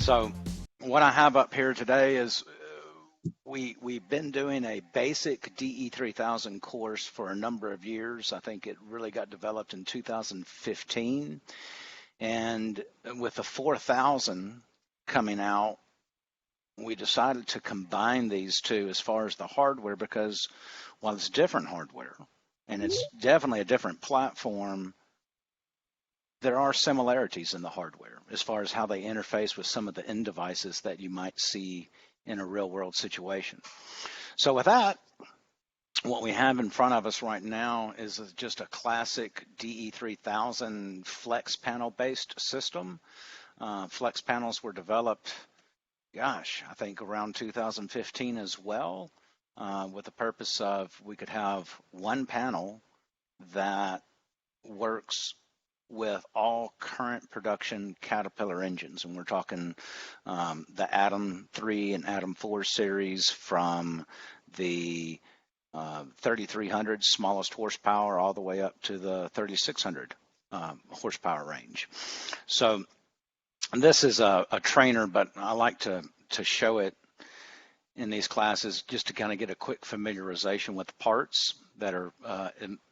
So what I have up here today is we've been doing a basic DE-3000 course for a number of years. I think it really got developed in 2015. And with the 4000 coming out, we decided to combine these two as far as the hardware, because while it's different hardware and it's definitely a different platform, there are similarities in the hardware as far as how they interface with some of the end devices that you might see in a real world situation. So with that, what we have in front of us right now is just a classic DE-3000 flex panel based system. Flex panels were developed, gosh, I think around 2015 as well, with the purpose of we could have one panel that works with all current production Caterpillar engines. And we're talking the Atom 3 and Atom 4 series, from the 3300 smallest horsepower all the way up to the 3600 horsepower range. So this is a trainer, but I like to show it in these classes just to kind of get a quick familiarization with the parts that are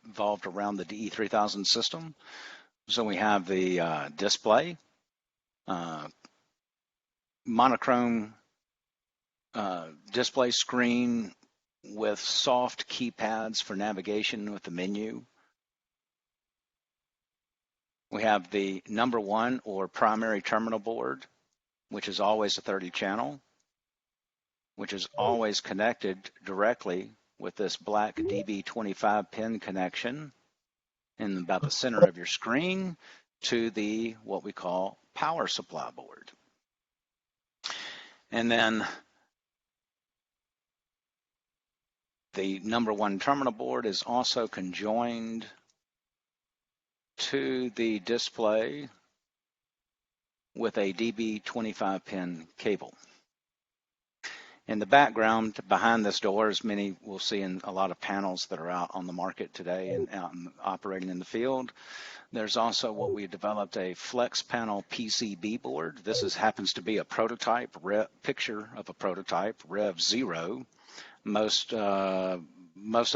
involved around the DE-3000 system. So we have the display, monochrome display screen with soft keypads for navigation with the menu. We have the number one or primary terminal board, which is always a 30 channel, which is always connected directly with this black DB25 pin connection in about the center of your screen to the what we call power supply board. And then the number one terminal board is also conjoined to the display with a DB25 pin cable. In the background behind this door, as many will see in a lot of panels that are out on the market today and out operating in the field, there's also what we developed, a flex panel PCB board. This happens to be a prototype, picture of a prototype, Rev 0. Most of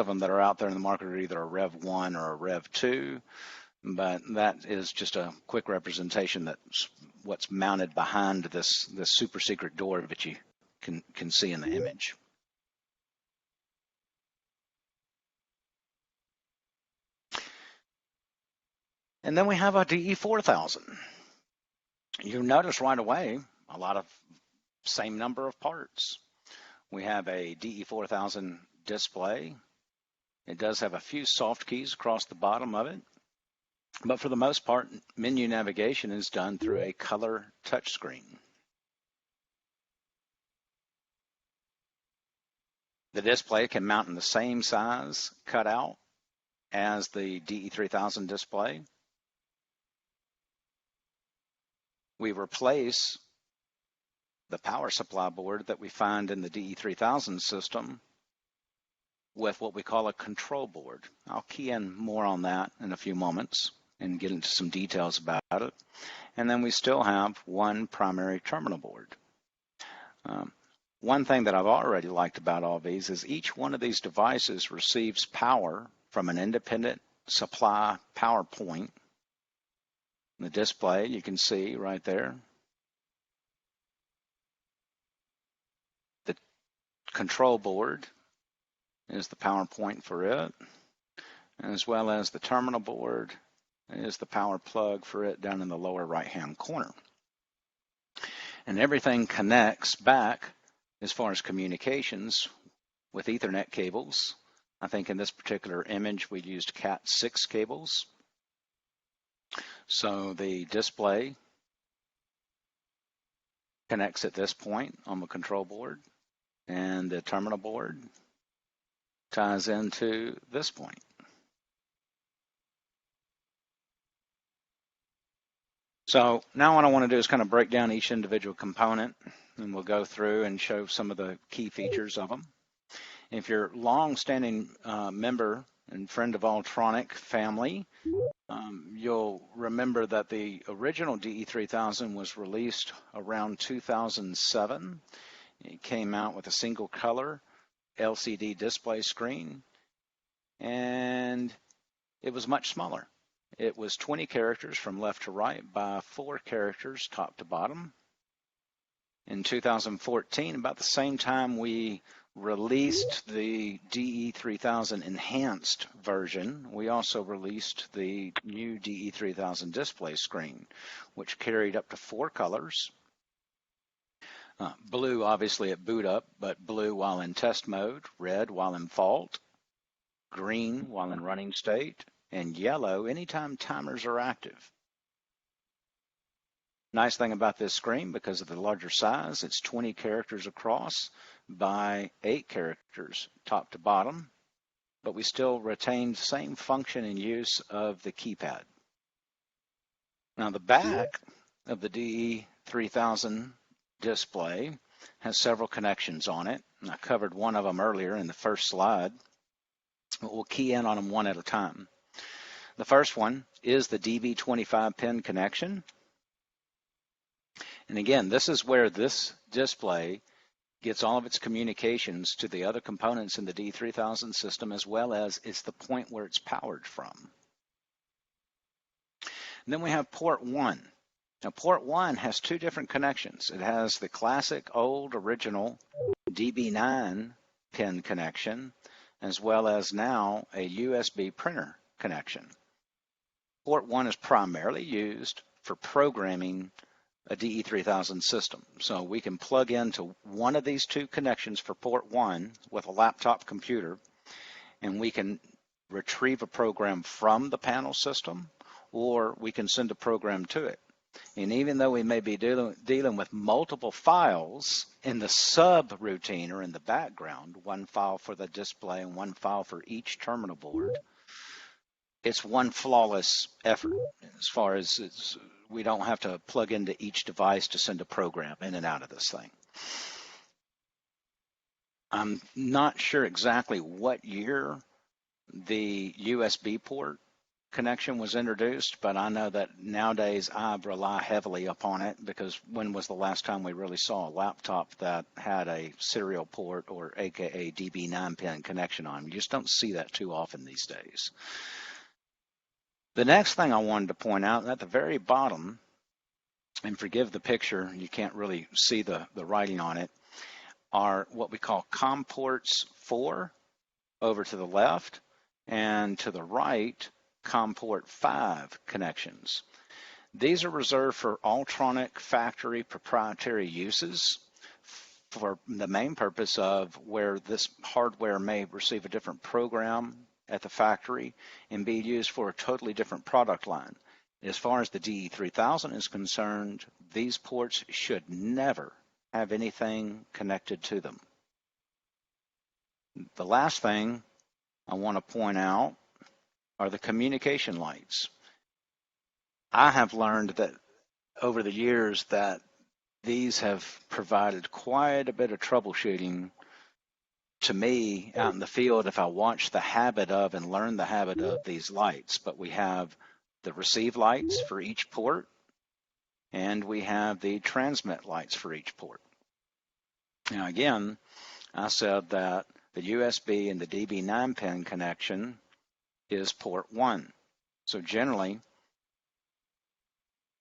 them that are out there in the market are either a Rev 1 or a Rev 2, but that is just a quick representation that's what's mounted behind this super secret door that you can see in the image. And then we have a DE-4000. You notice right away a lot of same number of parts. We have a DE-4000 display. It does have a few soft keys across the bottom of it, but for the most part, menu navigation is done through a color touchscreen. The display can mount in the same size cutout as the DE-3000 display. We replace the power supply board that we find in the DE-3000 system with what we call a control board. I'll key in more on that in a few moments and get into some details about it. And then we still have one primary terminal board. One thing that I've already liked about all these is each one of these devices receives power from an independent supply power point. The display, you can see right there. The control board is the power point for it, as well as the terminal board is the power plug for it down in the lower right-hand corner. And everything connects back as far as communications with Ethernet cables. I think in this particular image we used Cat6 cables. So the display connects at this point on the control board, and the terminal board ties into this point. So now what I want to do is kind of break down each individual component, and we'll go through and show some of the key features of them. If you're a long-standing member and friend of Ultronic family. You'll remember that the original DE-3000 was released around 2007. It came out with a single color LCD display screen, and it was much smaller. It was 20 characters from left to right by 4 characters top to bottom. In 2014, about the same time we released the DE-3000 enhanced version, we also released the new DE-3000 display screen, which carried up to 4 colors. Blue, obviously, at boot up, but blue while in test mode, red while in fault, green while in running state, and yellow anytime timers are active. Nice thing about this screen, because of the larger size, it's 20 characters across by 8 characters top to bottom, but we still retain the same function and use of the keypad. Now the back of the DE-3000 display has several connections on it. I covered one of them earlier in the first slide, but we'll key in on them one at a time. The first one is the DB25 pin connection. And again, this is where this display gets all of its communications to the other components in the DE-3000 system, as well as it's the point where it's powered from. And then we have port 1. Now, port 1 has 2 different connections. It has the classic old original DB9 pin connection, as well as now a USB printer connection. Port 1 is primarily used for programming a DE-3000 system. So we can plug into one of these 2 connections for port 1 with a laptop computer, and we can retrieve a program from the panel system, or we can send a program to it. And even though we may be dealing with multiple files in the subroutine or in the background, one file for the display and one file for each terminal board, it's one flawless effort as far as we don't have to plug into each device to send a program in and out of this thing. I'm not sure exactly what year the USB port connection was introduced, but I know that nowadays I rely heavily upon it, because when was the last time we really saw a laptop that had a serial port, or aka DB9 pin connection on? You just don't see that too often these days. The next thing I wanted to point out, at the very bottom, and forgive the picture, you can't really see the writing on it, are what we call COM ports 4 over to the left, and to the right, COM port 5 connections. These are reserved for Ultronic factory proprietary uses, for the main purpose of where this hardware may receive a different program at the factory and be used for a totally different product line. As far as the DE-3000 is concerned, these ports should never have anything connected to them. The last thing I want to point out are the communication lights. I have learned that over the years that these have provided quite a bit of troubleshooting to me out in the field if I watch the habit of and learn the habit of these lights. But we have the receive lights for each port, and we have the transmit lights for each port. Now again, I said that the USB and the DB9 pin connection is port 1. So generally,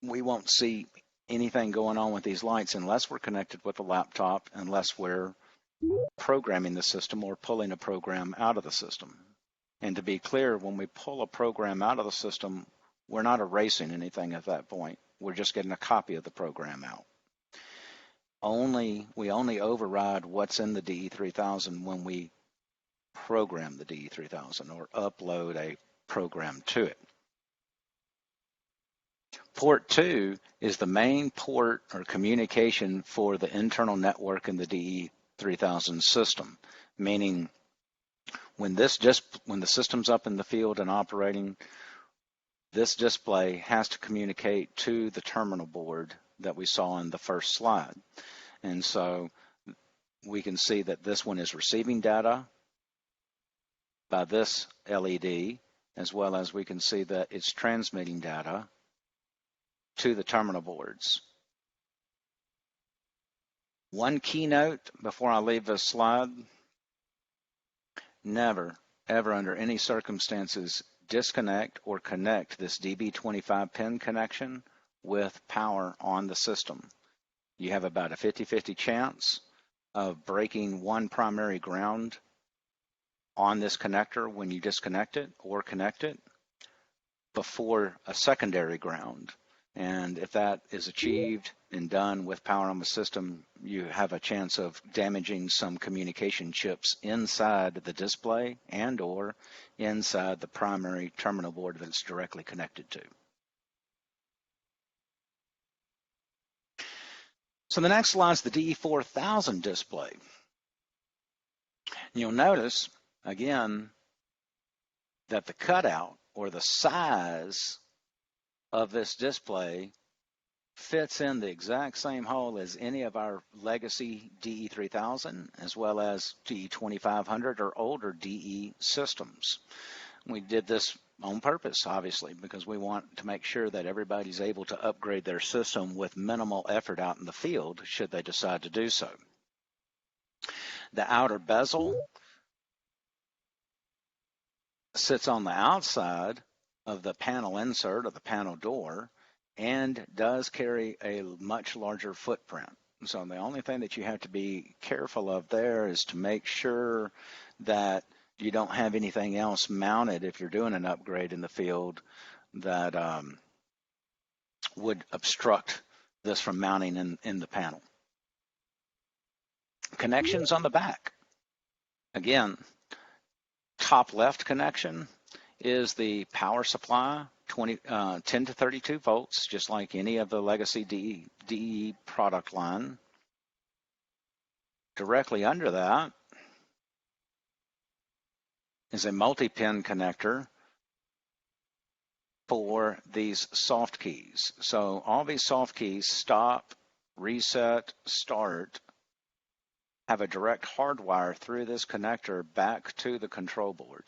we won't see anything going on with these lights unless we're connected with a laptop, unless we're programming the system or pulling a program out of the system. And to be clear, when we pull a program out of the system, we're not erasing anything at that point. We're just getting a copy of the program out. We only override what's in the DE-3000 when we program the DE-3000 or upload a program to it. Port 2 is the main port or communication for the internal network in the DE-3000 system, meaning when the system's up in the field and operating, this display has to communicate to the terminal board that we saw in the first slide. And so we can see that this one is receiving data by this LED, as well as we can see that it's transmitting data to the terminal boards. One keynote before I leave this slide: never, ever under any circumstances disconnect or connect this DB25 pin connection with power on the system. You have about a 50-50 chance of breaking one primary ground on this connector when you disconnect it or connect it before a secondary ground. And if that is achieved and done with power on the system, you have a chance of damaging some communication chips inside the display and or inside the primary terminal board that it's directly connected to. So the next slide is the DE-4000 display. And you'll notice, again, that the cutout or the size of this display fits in the exact same hole as any of our legacy DE-3000, as well as DE-2500 or older DE systems. We did this on purpose, obviously, because we want to make sure that everybody's able to upgrade their system with minimal effort out in the field, should they decide to do so. The outer bezel sits on the outside of the panel insert or the panel door and does carry a much larger footprint. So the only thing that you have to be careful of there is to make sure that you don't have anything else mounted if you're doing an upgrade in the field that would obstruct this from mounting in the panel. Connections on the back. Again, top left connection is the power supply, 10 to 32 volts, just like any of the legacy DE product line. Directly under that is a multi-pin connector for these soft keys. So all these soft keys, stop, reset, start, have a direct hardwire through this connector back to the control board.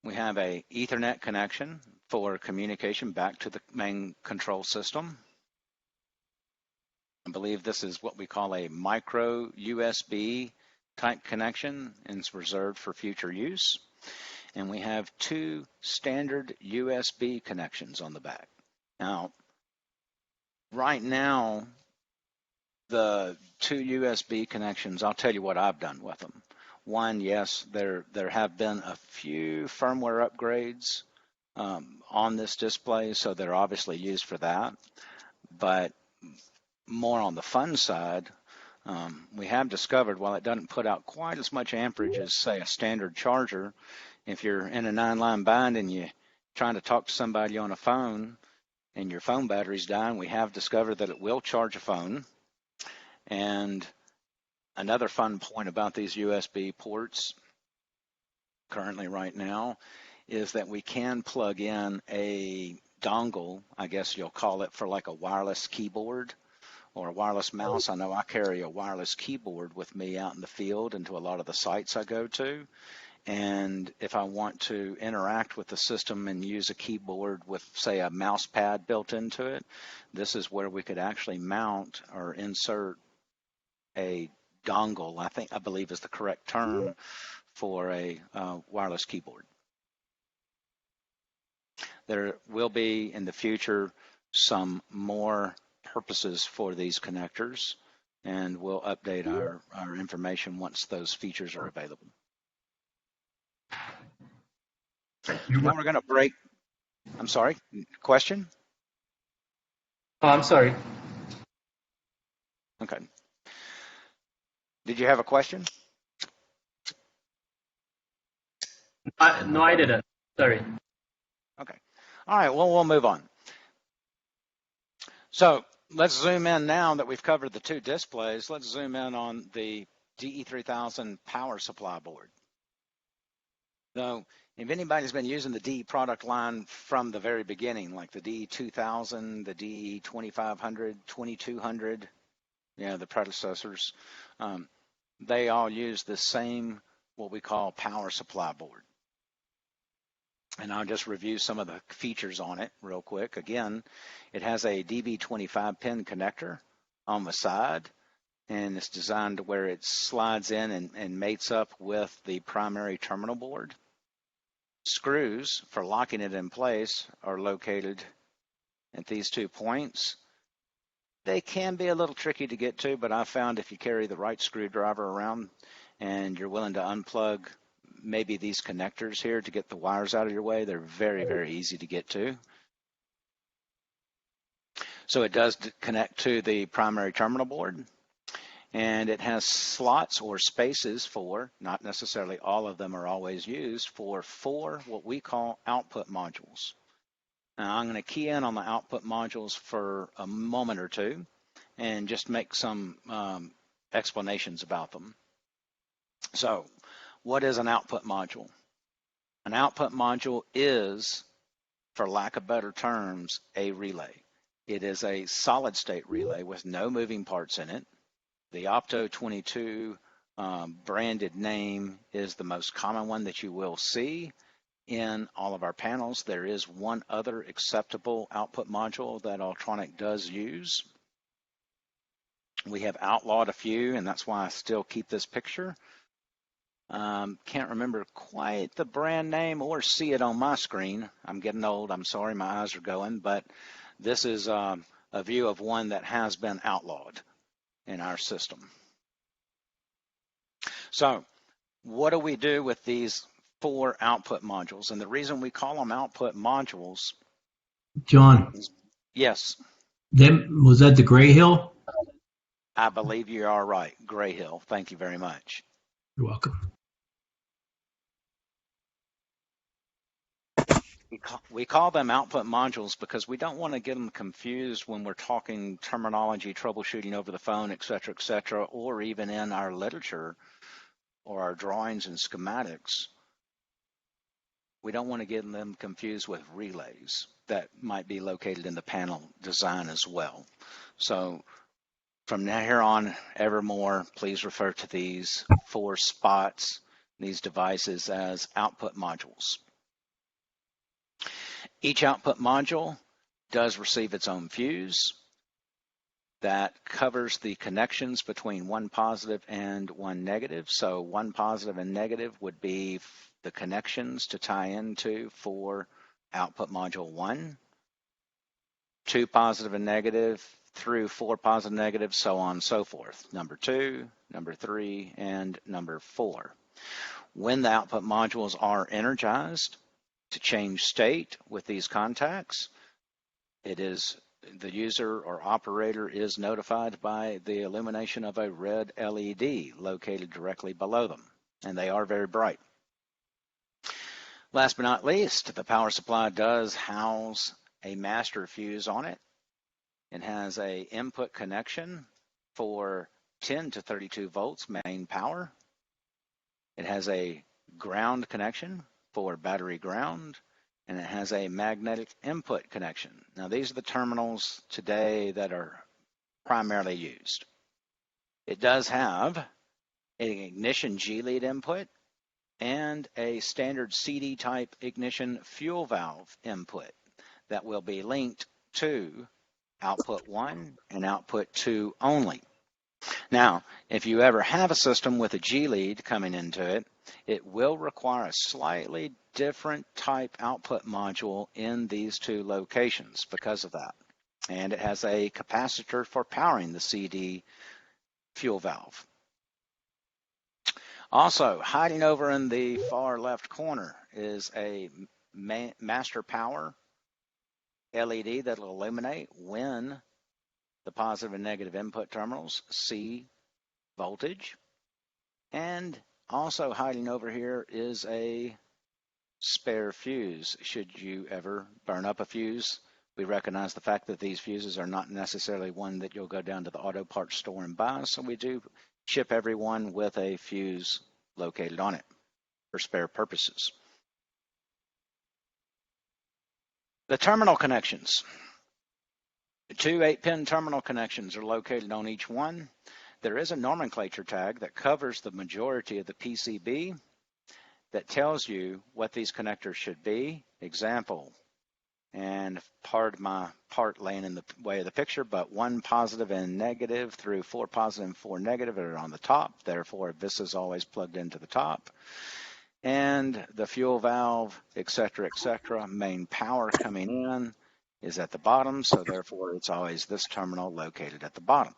We have a Ethernet connection for communication back to the main control system. I believe this is what we call a micro USB type connection, and it's reserved for future use. And we have two standard USB connections on the back. Now, right now, the two USB connections, I'll tell you what I've done with them. One, yes, there have been a few firmware upgrades on this display, so they're obviously used for that. But more on the fun side, we have discovered while it doesn't put out quite as much amperage as, say, a standard charger, if you're in a 9-line bind and you're trying to talk to somebody on a phone and your phone battery's dying, we have discovered that it will charge a phone. And another fun point about these USB ports currently right now is that we can plug in a dongle, I guess you'll call it, for like a wireless keyboard or a wireless mouse. I know I carry a wireless keyboard with me out in the field and to a lot of the sites I go to. And if I want to interact with the system and use a keyboard with, say, a mouse pad built into it, this is where we could actually mount or insert a dongle, I believe is the correct term for a wireless keyboard. There will be in the future some more purposes for these connectors, and we'll update our information once those features are available. Now we're going to break. I'm sorry, question? Oh, I'm sorry. Okay. Did you have a question? No, I didn't. Sorry. Okay. All right, well, we'll move on. So let's zoom in now that we've covered the two displays. Let's zoom in on the DE-3000 power supply board. So if anybody's been using the DE product line from the very beginning, like the DE-2000, the DE-2500, 2200, the predecessors, they all use the same what we call power supply board. And I'll just review some of the features on it real quick. Again, it has a DB25 pin connector on the side, and it's designed to where it slides in and mates up with the primary terminal board. Screws for locking it in place are located at these 2 points. They can be a little tricky to get to, but I found if you carry the right screwdriver around and you're willing to unplug maybe these connectors here to get the wires out of your way, they're very, very easy to get to. So it does connect to the primary terminal board, and it has slots or spaces for, not necessarily all of them are always used, for 4 what we call output modules. Now I'm going to key in on the output modules for a moment or two and just make some explanations about them. So, what is an output module? An output module is, for lack of better terms, a relay. It is a solid state relay with no moving parts in it. The Opto22 branded name is the most common one that you will see in all of our panels. There is one other acceptable output module that Altronic does use. We have outlawed a few, and that's why I still keep this picture. Can't remember quite the brand name or see it on my screen. I'm getting old, I'm sorry, my eyes are going, but this is a view of one that has been outlawed in our system. So what do we do with these 4 output modules? And the reason we call them output modules, John. Yes. Was that the Gray Hill? I believe you are right, Gray Hill. Thank you very much. You're welcome. We call them output modules because we don't want to get them confused when we're talking terminology, troubleshooting over the phone, et cetera, or even in our literature or our drawings and schematics. We don't want to get them confused with relays that might be located in the panel design as well. So from here on, evermore, please refer to these 4 spots, these devices, as output modules. Each output module does receive its own fuse that covers the connections between one positive and one negative. So one positive and negative would be the connections to tie into for output module 1, 2 positive and negative through 4 positive and negative, so on and so forth. Number 2, number 3, and number 4. When the output modules are energized to change state with these contacts, it is the user or operator is notified by the illumination of a red LED located directly below them, and they are very bright. Last but not least, the power supply does house a master fuse on it. It has a input connection for 10 to 32 volts main power. It has a ground connection for battery ground, and it has a magnetic input connection. Now, these are the terminals today that are primarily used. It does have an ignition G-lead input and a standard CD type ignition fuel valve input that will be linked to output 1 and output 2 only. Now, if you ever have a system with a G-lead coming into it, it will require a slightly different type output module in these 2 locations because of that. And it has a capacitor for powering the CD fuel valve. Also, hiding over in the far left corner is a master power LED that will illuminate when the positive and negative input terminals see voltage. And also hiding over here is a spare fuse. Should you ever burn up a fuse, we recognize the fact that these fuses are not necessarily one that you'll go down to the auto parts store and buy, so we do ship everyone with a fuse located on it for spare purposes. The terminal connections. The 2 8-pin terminal connections are located on each one. There is a nomenclature tag that covers the majority of the PCB, that tells you what these connectors should be. Example, and part laying in the way of the picture, but 1 positive and negative through 4 positive and 4 negative are on the top. Therefore, this is always plugged into the top. And the fuel valve, et cetera, main power coming in is at the bottom. So therefore, it's always this terminal located at the bottom.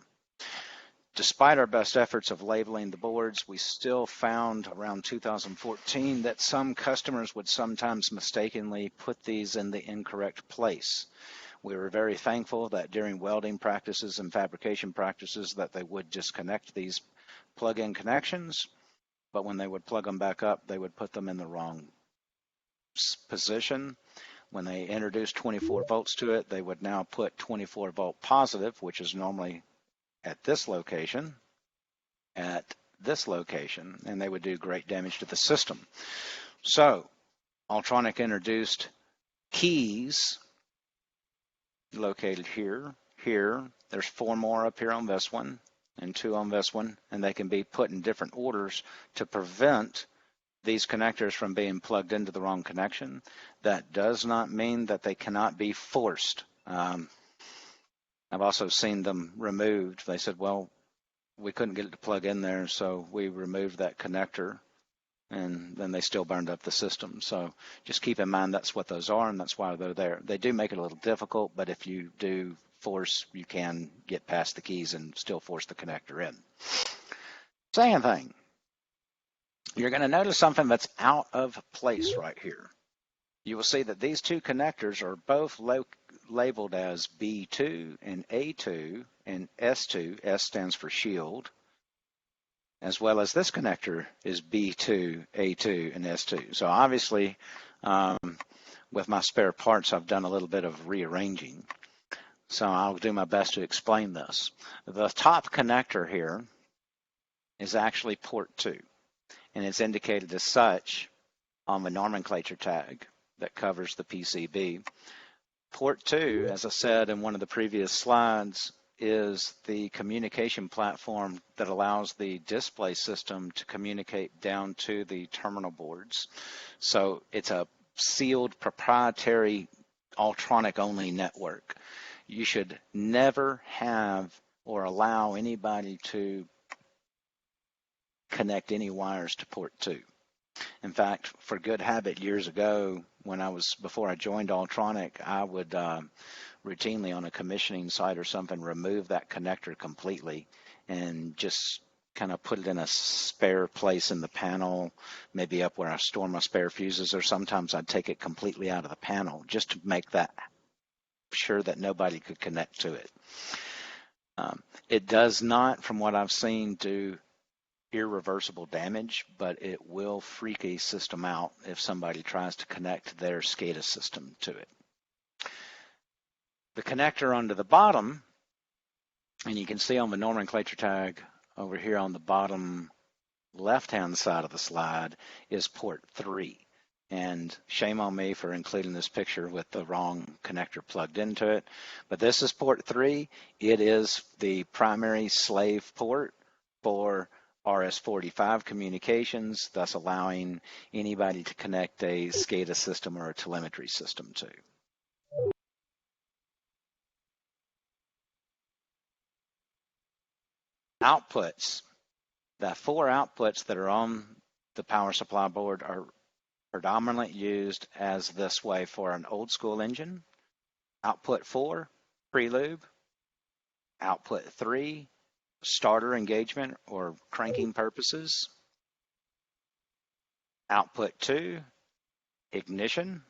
Despite our best efforts of labeling the boards, we still found around 2014 that some customers would sometimes mistakenly put these in the incorrect place. We were very thankful that during welding practices and fabrication practices that they would disconnect these plug-in connections, but when they would plug them back up, they would put them in the wrong position. When they introduced 24 volts to it, they would now put 24 volt positive, which is normally at this location, and they would do great damage to the system. So Ultronic introduced keys located here. There's 4 more up here on this one and 2 on this one, and they can be put in different orders to prevent these connectors from being plugged into the wrong connection. That does not mean that they cannot be forced. I've also seen them removed. They said, well, we couldn't get it to plug in there, so we removed that connector, and then they still burned up the system. So just keep in mind that's what those are, and that's why they're there. They do make it a little difficult, but if you do force, you can get past the keys and still force the connector in. Second thing, you're going to notice something that's out of place right here. You will see that these 2 connectors are both labeled as B2 and A2 and S2. S stands for shield, as well as this connector is B2, A2, and S2. So obviously, with my spare parts, I've done a little bit of rearranging. So I'll do my best to explain this. The top connector here is actually port 2, and it's indicated as such on the nomenclature tag that covers the PCB. Port 2, as I said in one of the previous slides, is the communication platform that allows the display system to communicate down to the terminal boards. So it's a sealed, proprietary, Ultronic-only network. You should never have or allow anybody to connect any wires to port 2. In fact, for good habit years ago, before I joined Ultronic, I would routinely on a commissioning site or something remove that connector completely and just kind of put it in a spare place in the panel, maybe up where I store my spare fuses, or sometimes I'd take it completely out of the panel just to make that sure that nobody could connect to it. It does not, from what I've seen, do irreversible damage, but it will freak a system out if somebody tries to connect their SCADA system to it. The connector onto the bottom, and you can see on the nomenclature tag over here on the bottom left-hand side of the slide, is port 3. And shame on me for including this picture with the wrong connector plugged into it. But this is port 3. It is the primary slave port for RS-45 communications, thus allowing anybody to connect a SCADA system or a telemetry system to. Outputs. The 4 outputs that are on the power supply board are predominantly used as this way for an old school engine. Output 4, prelude. Output 3, starter engagement or cranking purposes. Output 2, ignition.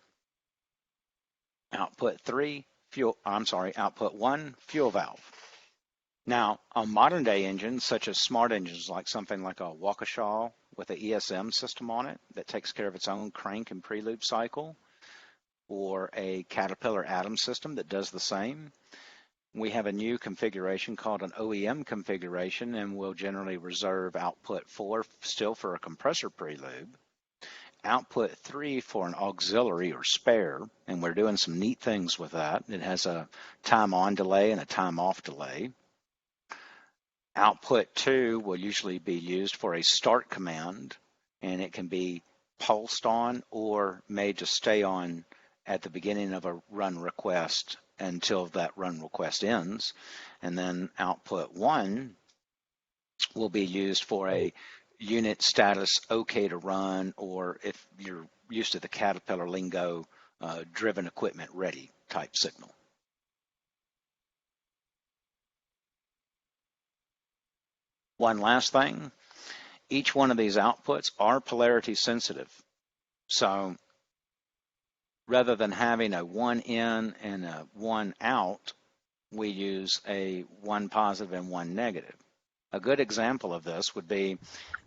Output 1, fuel valve. Now, on modern day engines, such as smart engines, like something like a Waukesha with an ESM system on it that takes care of its own crank and prelude cycle, or a Caterpillar Atom system that does the same, we have a new configuration called an OEM configuration, and we'll generally reserve output 4 still for a compressor prelude, output 3 for an auxiliary or spare, and we're doing some neat things with that. It has a time on delay and a time off delay. Output 2 will usually be used for a start command, and it can be pulsed on or made to stay on at the beginning of a run request until that run request ends. And then output 1 will be used for a unit status okay to run, or if you're used to the Caterpillar lingo, driven equipment ready type signal. One last thing, each one of these outputs are polarity sensitive. So rather than having a 1 in and a 1 out, we use a 1 positive and 1 negative. A good example of this would be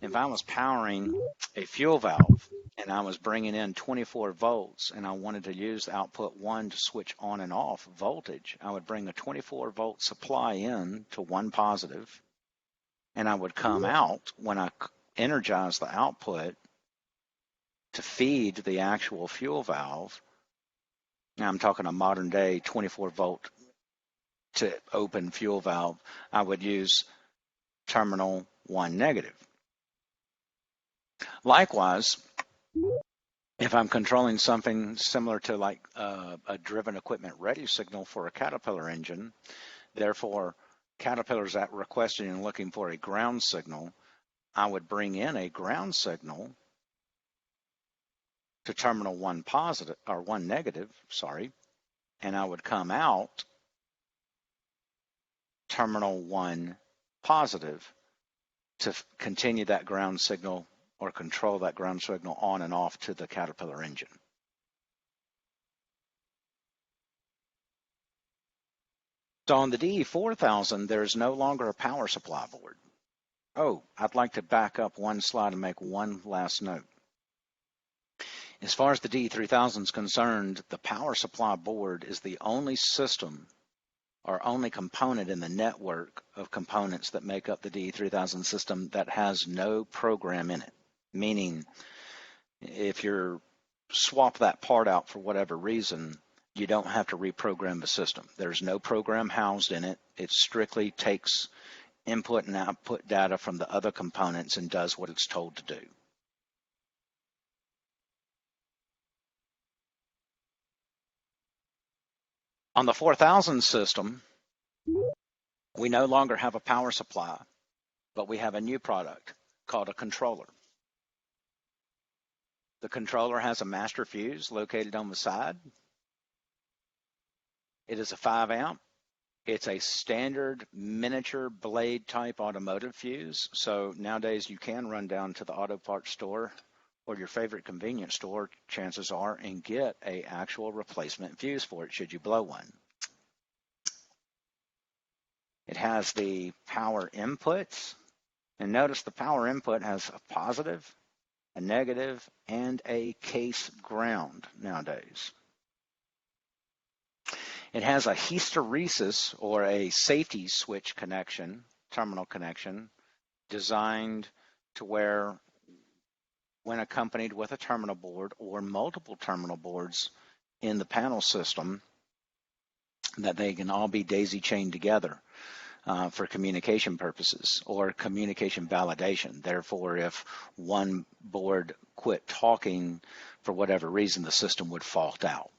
if I was powering a fuel valve and I was bringing in 24 volts and I wanted to use output 1 to switch on and off voltage, I would bring a 24 volt supply in to 1 positive, and I would come out when I energize the output to feed the actual fuel valve. Now I'm talking a modern day 24 volt to open fuel valve. I would use terminal 1 negative. Likewise, if I'm controlling something similar to like a driven equipment ready signal for a Caterpillar engine, therefore Caterpillar's at requesting and looking for a ground signal, I would bring in a ground signal to terminal 1 positive or 1 negative, sorry, and I would come out terminal 1 positive to continue that ground signal or control that ground signal on and off to the Caterpillar engine. So on the DE-4000, there's no longer a power supply board. Oh, I'd like to back up one slide and make one last note. As far as the DE-3000 is concerned, the power supply board is the only system or only component in the network of components that make up the DE-3000 system that has no program in it. Meaning, if you swap that part out for whatever reason, you don't have to reprogram the system. There's no program housed in it. It strictly takes input and output data from the other components and does what it's told to do. On the 4000 system, we no longer have a power supply, but we have a new product called a controller. The controller has a master fuse located on the side. It is a 5 amp. It's a standard miniature blade type automotive fuse. So nowadays you can run down to the auto parts store or your favorite convenience store, chances are, and get an actual replacement fuse for it should you blow one. It has the power inputs, and notice the power input has a positive, a negative, and a case ground nowadays. It has a hysteresis or a safety switch connection, terminal connection, designed to where when accompanied with a terminal board or multiple terminal boards in the panel system, that they can all be daisy chained together for communication purposes or communication validation. Therefore, if one board quit talking for whatever reason, the system would fault out.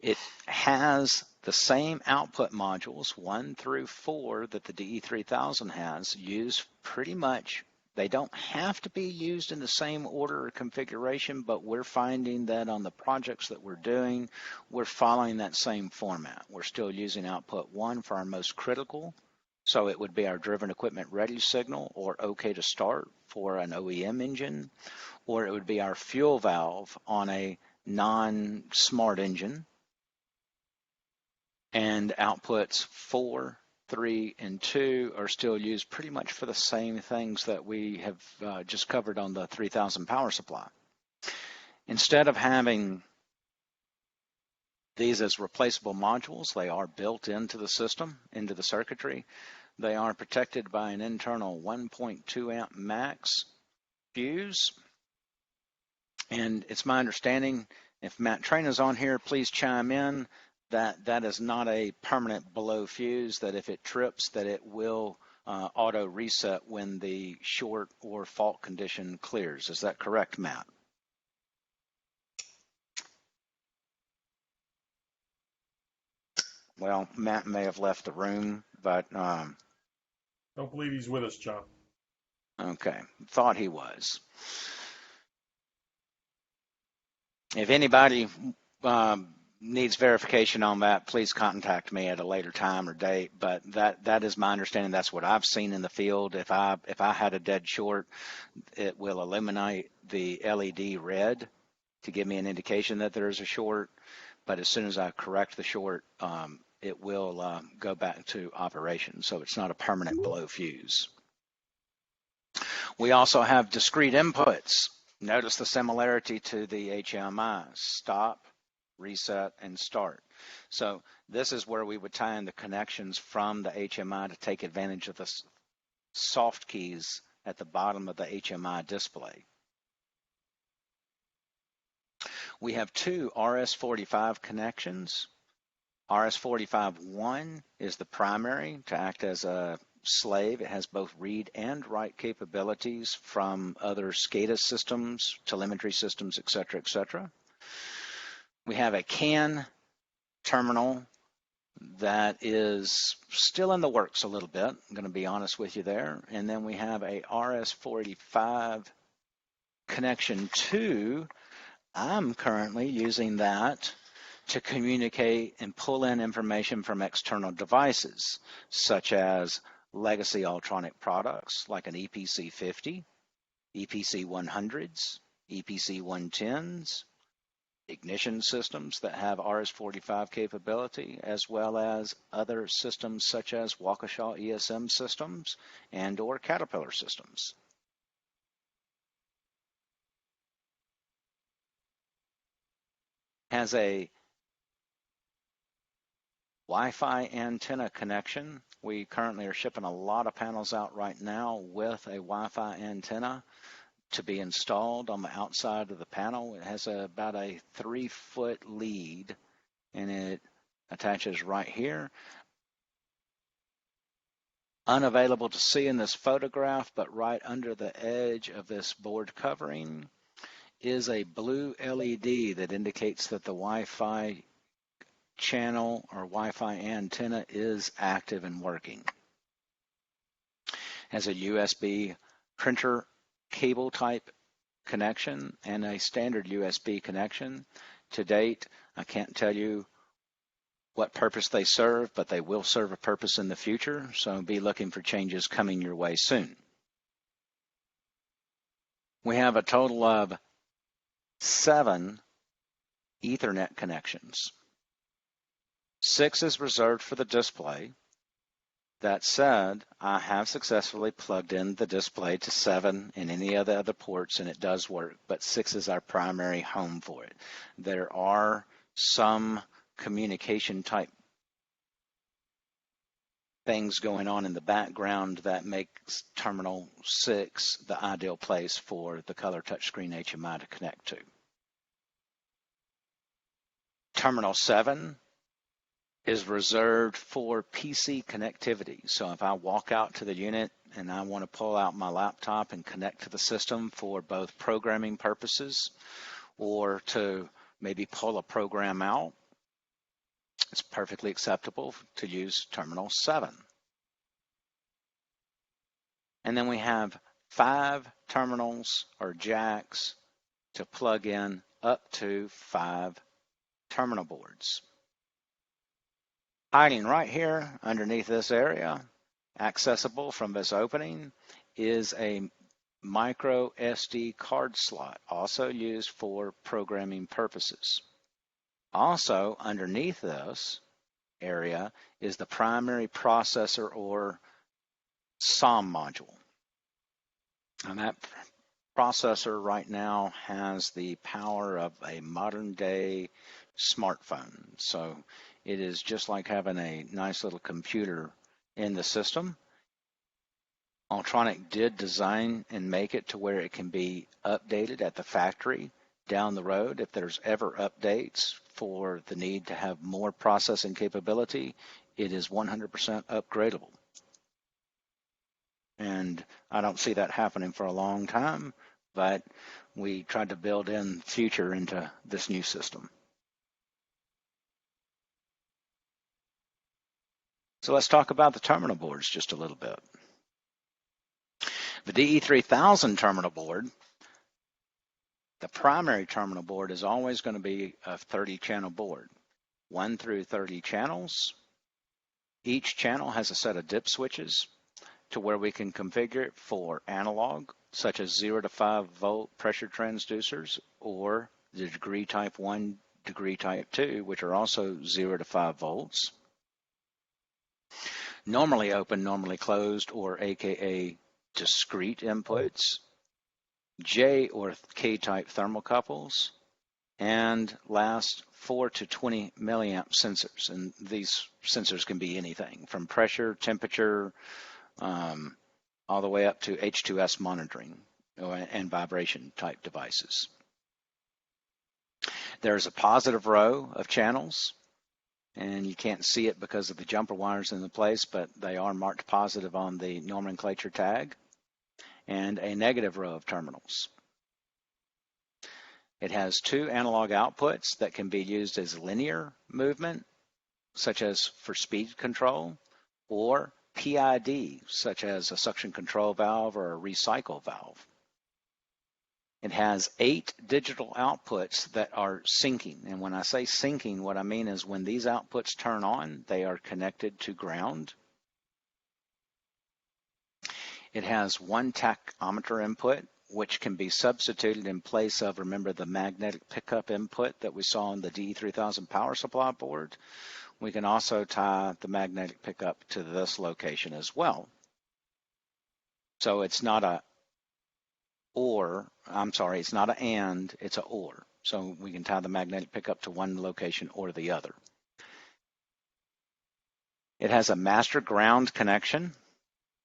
It has the same output modules, 1 through 4, that the DE-3000 has, used pretty much. They don't have to be used in the same order or configuration, but we're finding that on the projects that we're doing, we're following that same format. We're still using output 1 for our most critical, so it would be our driven equipment ready signal or okay to start for an OEM engine, or it would be our fuel valve on a non-smart engine. And outputs 4, 3, and 2 are still used pretty much for the same things that we have just covered on the 3000 power supply. Instead of having these as replaceable modules, they are built into the system, into the circuitry. They are protected by an internal 1.2 amp max fuse. And it's my understanding, if Matt Train is on here, please chime in, that is not a permanent below fuse, that if it trips, that it will auto reset when the short or fault condition clears. Is that correct, Matt? Well, Matt may have left the room, but Don't believe he's with us, John. okay, thought he was. If anybody needs verification on that, please contact me at a later time or date. But that is my understanding. That's what I've seen in the field. If I had a dead short, it will illuminate the LED red to give me an indication that there is a short. But as soon as I correct the short, it will go back to operation. So it's not a permanent blow fuse. We also have discrete inputs. Notice the similarity to the HMI: stop, reset, and start. So this is where we would tie in the connections from the HMI to take advantage of the soft keys at the bottom of the HMI display. We have two RS-45 connections. RS-45-1 is the primary to act as a slave. It has both read and write capabilities from other SCADA systems, telemetry systems, etc., etc. We have a CAN terminal that is still in the works a little bit. I'm going to be honest with you there. And then we have a RS-45 connection 2. I'm currently using that to communicate and pull in information from external devices, such as legacy Ultronic products like an EPC 50, EPC 100s, EPC 110s, ignition systems that have RS-45 capability, as well as other systems such as Waukesha ESM systems and or Caterpillar systems. Has a Wi-Fi antenna connection. We currently are shipping a lot of panels out right now with a Wi-Fi antenna to be installed on the outside of the panel. It has about a 3-foot lead, and it attaches right here. Unavailable to see in this photograph, but right under the edge of this board covering is a blue LED that indicates that the Wi-Fi channel or Wi-Fi antenna is active and working. Has a USB printer cable type connection and a standard USB connection. To date, I can't tell you what purpose they serve, but they will serve a purpose in the future, so be looking for changes coming your way soon. We have a total of 7 Ethernet connections. 6 is reserved for the display. That said, I have successfully plugged in the display to 7 and any of the other ports, and it does work, but 6 is our primary home for it. There are some communication type things going on in the background that makes terminal 6 the ideal place for the color touchscreen HMI to connect to. Terminal 7 is reserved for PC connectivity. So if I walk out to the unit and I want to pull out my laptop and connect to the system for both programming purposes or to maybe pull a program out, it's perfectly acceptable to use terminal 7. And then we have 5 terminals or jacks to plug in up to 5 terminal boards. Hiding right here underneath this area, accessible from this opening, is a micro SD card slot, also used for programming purposes. Also underneath this area is the primary processor or SOM module. And that processor right now has the power of a modern day smartphone. So it is just like having a nice little computer in the system. Ultronic did design and make it to where it can be updated at the factory down the road. If there's ever updates for the need to have more processing capability, it is 100% upgradable. I don't see that happening for a long time, but we tried to build in future into this new system. So let's talk about the terminal boards just a little bit. The DE-3000 terminal board, the primary terminal board is always going to be a 30-channel board, 1 through 30 channels. Each channel has a set of dip switches to where we can configure it for analog, such as 0 to 5 volt pressure transducers, or the degree type 1, degree type 2, which are also 0 to 5 volts. Normally open, normally closed, or AKA discrete inputs, J or K type thermocouples, and last 4 to 20 milliamp sensors. And these sensors can be anything from pressure, temperature, all the way up to H2S monitoring and vibration type devices. There's a positive row of channels, and you can't see it because of the jumper wires in the place, but they are marked positive on the nomenclature tag, and a negative row of terminals. It has 2 analog outputs that can be used as linear movement, such as for speed control, or PID, such as a suction control valve or a recycle valve. It has 8 digital outputs that are syncing. And when I say syncing, what I mean is when these outputs turn on, they are connected to ground. It has 1 tachometer input, which can be substituted in place of, remember, the magnetic pickup input that we saw on the DE-3000 power supply board. We can also tie the magnetic pickup to this location as well. So it's not a or, I'm sorry, it's not an and, it's a or. So we can tie the magnetic pickup to one location or the other. It has a master ground connection.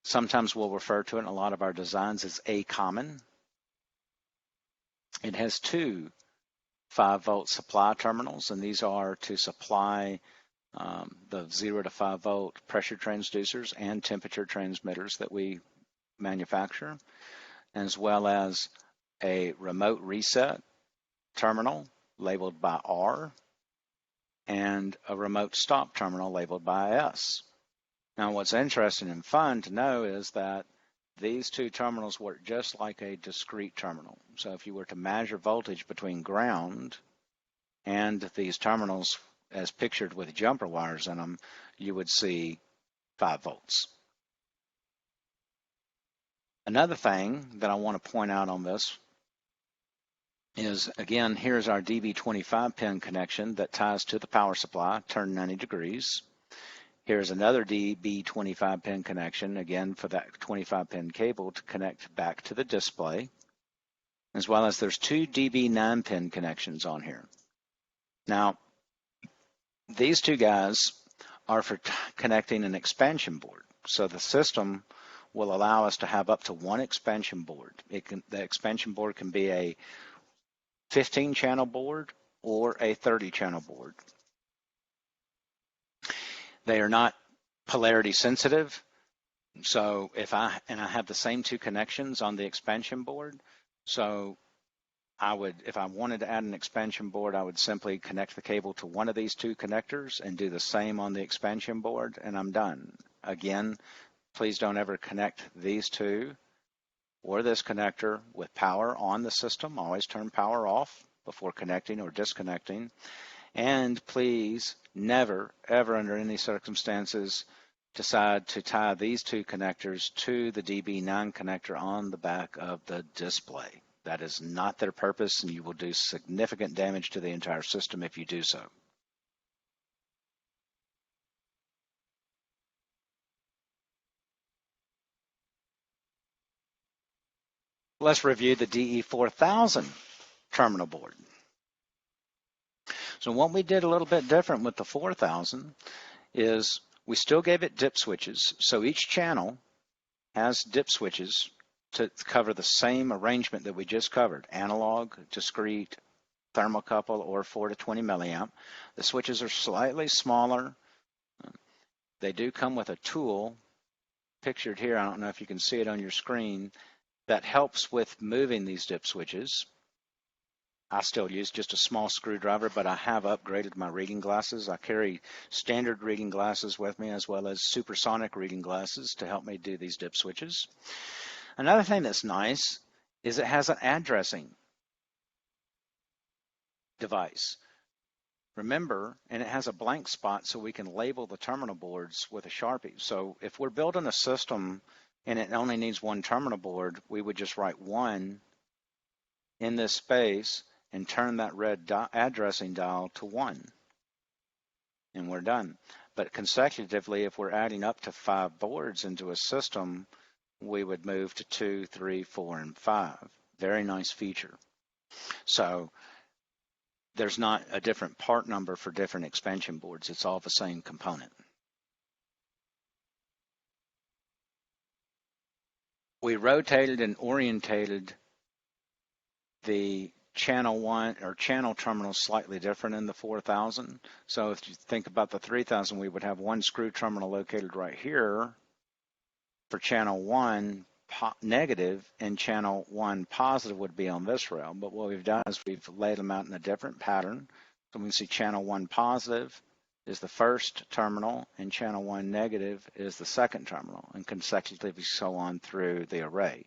Sometimes we'll refer to it in a lot of our designs as a common. It has 2 5-volt supply terminals, and these are to supply the 0 to 5 volt pressure transducers and temperature transmitters that we manufacture, as well as a remote reset terminal labeled by R and a remote stop terminal labeled by S. Now, what's interesting and fun to know is that these 2 terminals work just like a discrete terminal. So if you were to measure voltage between ground and these terminals as pictured with jumper wires in them, you would see 5 volts. Another thing that I want to point out on this is, again, here's our DB25 pin connection that ties to the power supply, turned 90 degrees. Here's another DB25 pin connection, again, for that 25 pin cable to connect back to the display, as well as there's 2 DB9 pin connections on here. Now, these 2 guys are for connecting an expansion board. So the system will allow us to have up to 1 expansion board. The expansion board can be a 15-channel board or a 30-channel board. They are not polarity sensitive. So if I have the same 2 connections on the expansion board, so I would, if I wanted to add an expansion board, I would simply connect the cable to one of these 2 connectors and do the same on the expansion board, and I'm done. Again, please don't ever connect these 2 or this connector with power on the system. Always turn power off before connecting or disconnecting. And please never, ever under any circumstances decide to tie these 2 connectors to the DB9 connector on the back of the display. That is not their purpose, and you will do significant damage to the entire system if you do so. Let's review the DE-4000 terminal board. So what we did a little bit different with the 4000 is we still gave it dip switches. So each channel has dip switches to cover the same arrangement that we just covered: analog, discrete, thermocouple, or 4 to 20 milliamp. The switches are slightly smaller. They do come with a tool pictured here. I don't know if you can see it on your screen. That helps with moving these dip switches. I still use just a small screwdriver, but I have upgraded my reading glasses. I carry standard reading glasses with me as well as supersonic reading glasses to help me do these dip switches. Another thing that's nice is it has an addressing device. Remember, and it has a blank spot so we can label the terminal boards with a Sharpie. So if we're building a system and it only needs one terminal board, we would just write 1 in this space and turn that red addressing dial to 1. And we're done. But consecutively, if we're adding up to 5 boards into a system, we would move to 2, 3, 4, and 5. Very nice feature. So there's not a different part number for different expansion boards. It's all the same component. We rotated and orientated the channel 1 or channel terminals slightly different in the 4000. So if you think about the 3000, we would have one screw terminal located right here for channel 1 negative, and channel 1 positive would be on this rail. But what we've done is we've laid them out in a different pattern. So we can see channel 1 positive is the first terminal and channel 1 negative is the second terminal, and consecutively so on through the array.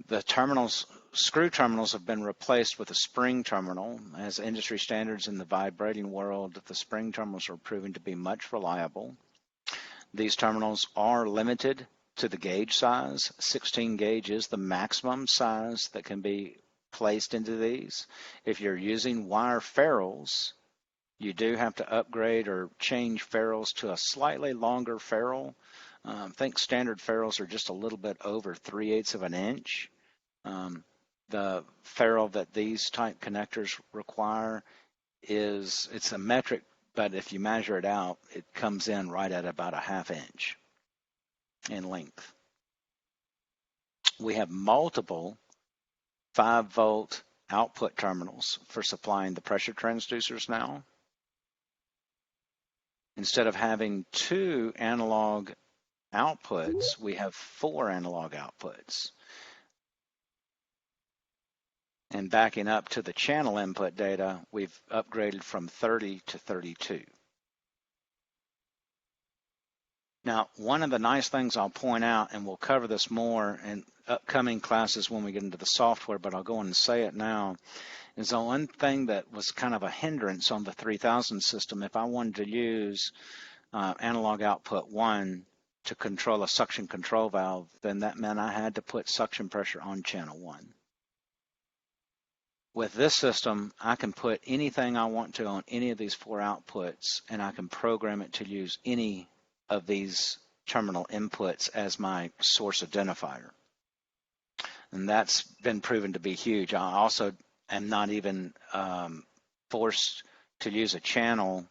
The terminals, screw terminals, have been replaced with a spring terminal. As industry standards in the vibrating world, the spring terminals are proving to be much reliable. These terminals are limited to the gauge size. 16 gauge is the maximum size that can be placed into these. If you're using wire ferrules, you do have to upgrade or change ferrules to a slightly longer ferrule. I think standard ferrules are just a little bit over 3/8 of an inch. The ferrule that these type connectors require it's a metric, but if you measure it out, it comes in right at about a 1/2 inch in length. We have multiple 5-volt output terminals for supplying the pressure transducers now. Instead of having 2 analog outputs, we have 4 analog outputs. And backing up to the channel input data, we've upgraded from 30 to 32. Now, one of the nice things I'll point out, and we'll cover this more in upcoming classes when we get into the software, but I'll go on and say it now, is the one thing that was kind of a hindrance on the 3000 system. If I wanted to use analog output 1 to control a suction control valve, then that meant I had to put suction pressure on channel 1. With this system, I can put anything I want to on any of these 4 outputs, and I can program it to use any of these terminal inputs as my source identifier. And that's been proven to be huge. I also am not even forced to use a channel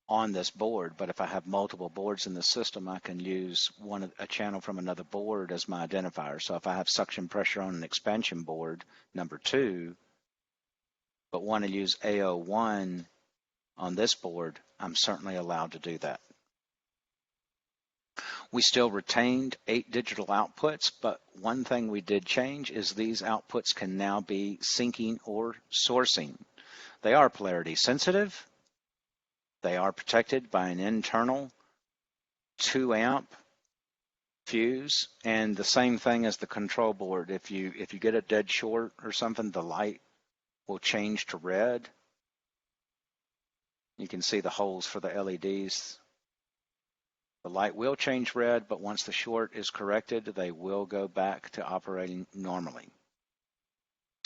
on this board, but if I have multiple boards in the system, I can use a channel from another board as my identifier. So if I have suction pressure on an expansion board, number 2, but want to use AO1 on this board, I'm certainly allowed to do that. We still retained 8 digital outputs, but one thing we did change is these outputs can now be syncing or sourcing. They are polarity sensitive. They are protected by an internal 2 amp fuse, and the same thing as the control board. If you get a dead short or something, the light will change to red. You can see the holes for the LEDs. The light will change red, but once the short is corrected, they will go back to operating normally.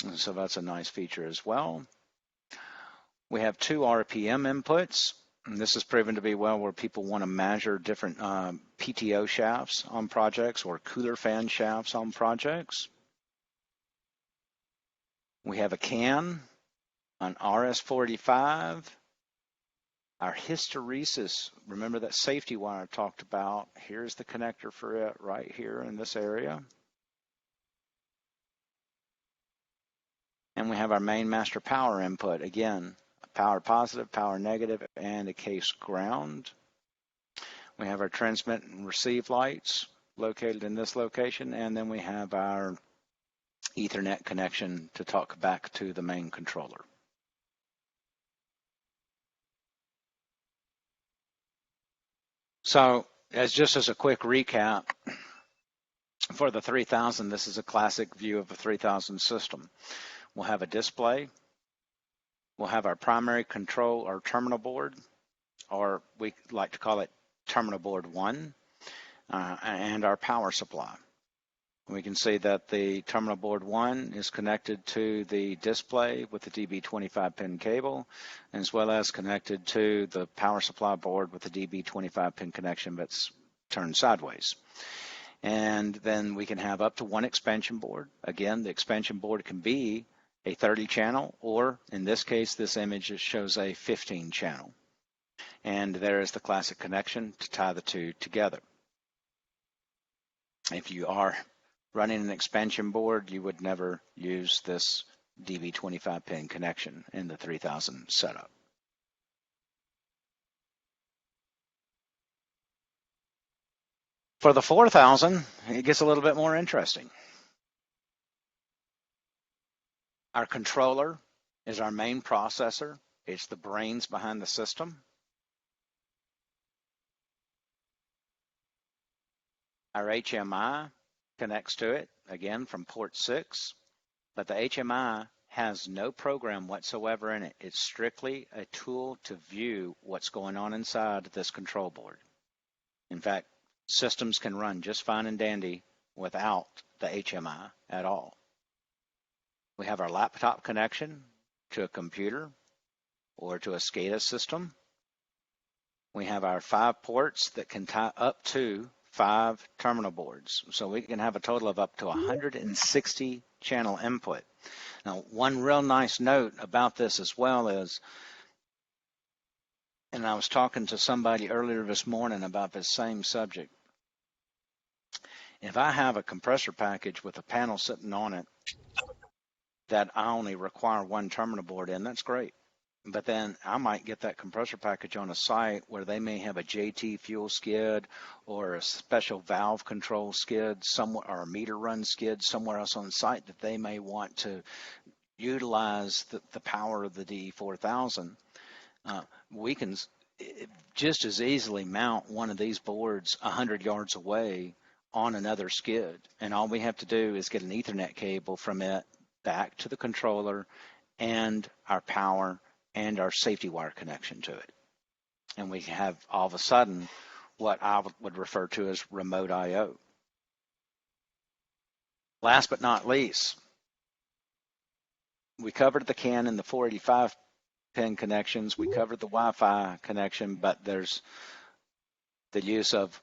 And so that's a nice feature as well. We have 2 RPM inputs. And this has proven to be well where people want to measure different PTO shafts on projects or cooler fan shafts on projects. We have a CAN, an RS-45, our hysteresis. Remember that safety wire I talked about? Here's the connector for it right here in this area. And we have our main master power input. Again, power positive, power negative, and a case ground. We have our transmit and receive lights located in this location, and then we have our Ethernet connection to talk back to the main controller. So just as a quick recap, for the 3000, this is a classic view of a 3000 system. We'll have a display. We'll have our primary control or terminal board, or we like to call it terminal board 1, and our power supply. We can see that the terminal board 1 is connected to the display with the DB25 pin cable, as well as connected to the power supply board with the DB25 pin connection that's turned sideways. And then we can have up to one expansion board. Again, the expansion board can be a 30 channel, or in this case, this image shows a 15 channel. And there is the classic connection to tie the two together. If you are running an expansion board, you would never use this DB25 pin connection in the 3000 setup. For the 4000, it gets a little bit more interesting. Our controller is our main processor. It's the brains behind the system. Our HMI connects to it, again, from port 6, but the HMI has no program whatsoever in it. It's strictly a tool to view what's going on inside this control board. In fact, systems can run just fine and dandy without the HMI at all. We have our laptop connection to a computer or to a SCADA system. We have our 5 ports that can tie up to 5 terminal boards. So we can have a total of up to 160 channel input. Now, one real nice note about this as well is, and I was talking to somebody earlier this morning about this same subject. If I have a compressor package with a panel sitting on it that I only require 1 terminal board in, that's great. But then I might get that compressor package on a site where they may have a JT fuel skid or a special valve control skid somewhere, or a meter run skid somewhere else on site that they may want to utilize the power of the DE-4000. We can just as easily mount one of these boards 100 yards away on another skid. And all we have to do is get an Ethernet cable from it back to the controller and our power and our safety wire connection to it. And we have all of a sudden what I would refer to as remote I/O. Last but not least, we covered the CAN and the 485 pin connections. We covered the Wi-Fi connection, but there's the use of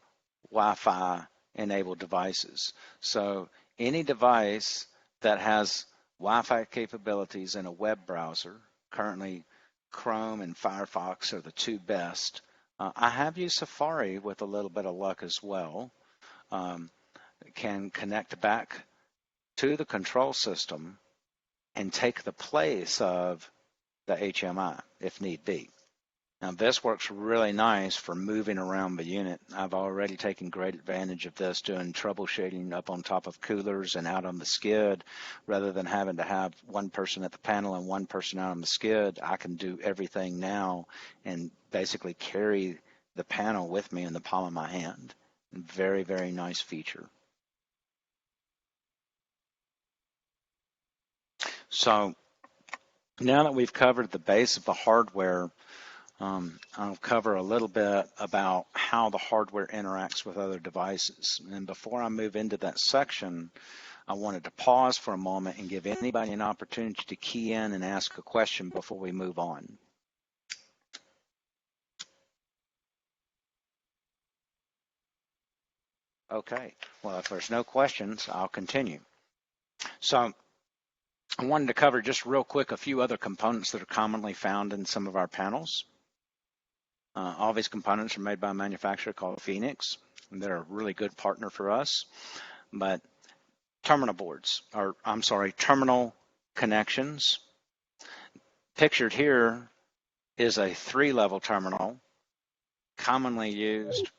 Wi-Fi enabled devices. So any device that has Wi-Fi capabilities in a web browser, currently Chrome and Firefox are the 2 best. I have used Safari with a little bit of luck as well. Can connect back to the control system and take the place of the HMI if need be. Now this works really nice for moving around the unit. I've already taken great advantage of this doing troubleshooting up on top of coolers and out on the skid. Rather than having to have one person at the panel and one person out on the skid, I can do everything now and basically carry the panel with me in the palm of my hand. Very, very nice feature. So now that we've covered the base of the hardware, I'll cover a little bit about how the hardware interacts with other devices. And before I move into that section, I wanted to pause for a moment and give anybody an opportunity to key in and ask a question before we move on. Okay, well, if there's no questions, I'll continue. So I wanted to cover just real quick a few other components that are commonly found in some of our panels. All these components are made by a manufacturer called Phoenix, and they're a really good partner for us. But terminal boards, or I'm sorry, terminal connections. Pictured here is a 3-level terminal commonly used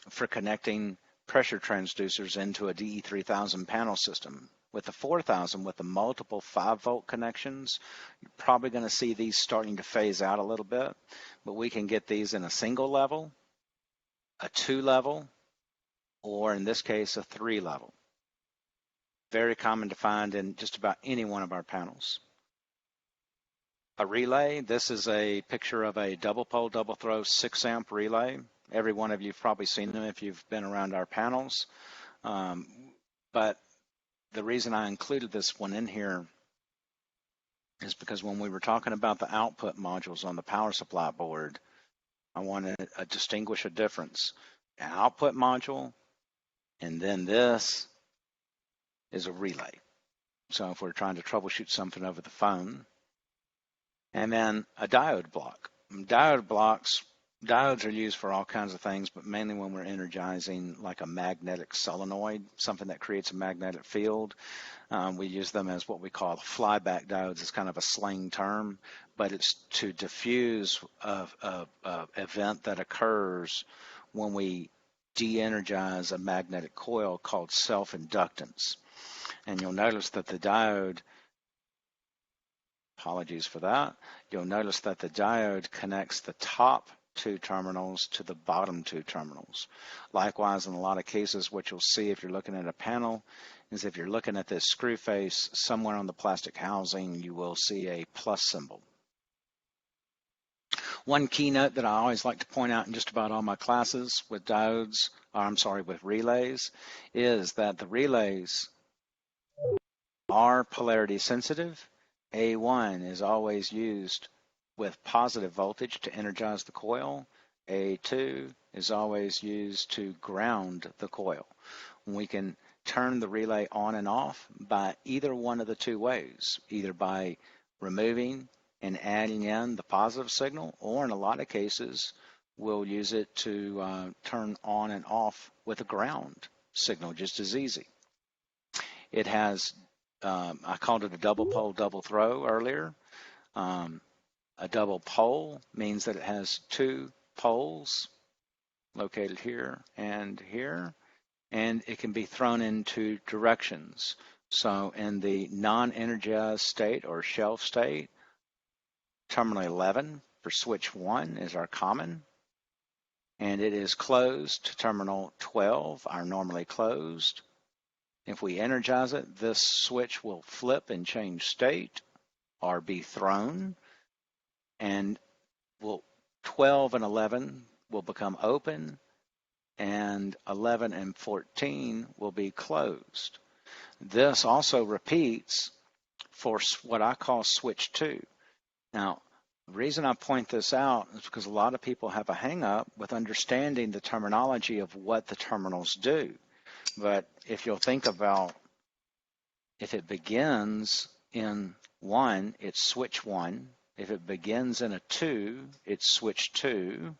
for connecting pressure transducers into a DE-3000 panel system. With the 4000, with the multiple 5-volt connections, you're probably going to see these starting to phase out a little bit, but we can get these in a single level, a 2-level, or in this case, a 3-level. Very common to find in just about any one of our panels. A relay, this is a picture of a double pole, double throw 6-amp relay. Every one of you have probably seen them if you've been around our panels. But the reason I included this one in here is because when we were talking about the output modules on the power supply board, I wanted to distinguish a difference. An output module, and then this is a relay. So if we're trying to troubleshoot something over the phone, and then a diode block. Diodes are used for all kinds of things, but mainly when we're energizing like a magnetic solenoid, something that creates a magnetic field. We use them as what we call flyback diodes. It's kind of a slang term, but it's to diffuse a event that occurs when we de-energize a magnetic coil called self-inductance. And you'll notice that the diode, apologies for that, you'll notice that the diode connects the top 2 terminals to the bottom 2 terminals. Likewise, in a lot of cases, what you'll see if you're looking at a panel is if you're looking at this screw face, somewhere on the plastic housing, you will see a plus symbol. One keynote that I always like to point out in just about all my classes with with relays, is that the relays are polarity sensitive. A1 is always used with positive voltage to energize the coil. A2 is always used to ground the coil. We can turn the relay on and off by either one of the 2 ways, either by removing and adding in the positive signal, or in a lot of cases, we'll use it to turn on and off with a ground signal just as easy. It has I called it a double pole, double throw earlier. A double pole means that it has 2 poles located here, and it can be thrown in 2 directions. So in the non-energized state or shelf state, terminal 11 for switch 1 is our common, and it is closed to terminal 12, our normally closed. If we energize it, this switch will flip and change state or be thrown, and 12 and 11 will become open, and 11 and 14 will be closed. This also repeats for what I call switch 2. Now, the reason I point this out is because a lot of people have a hang-up with understanding the terminology of what the terminals do. But if you'll think about, if it begins in 1, it's switch 1. If it begins in a 2, it's switch 2.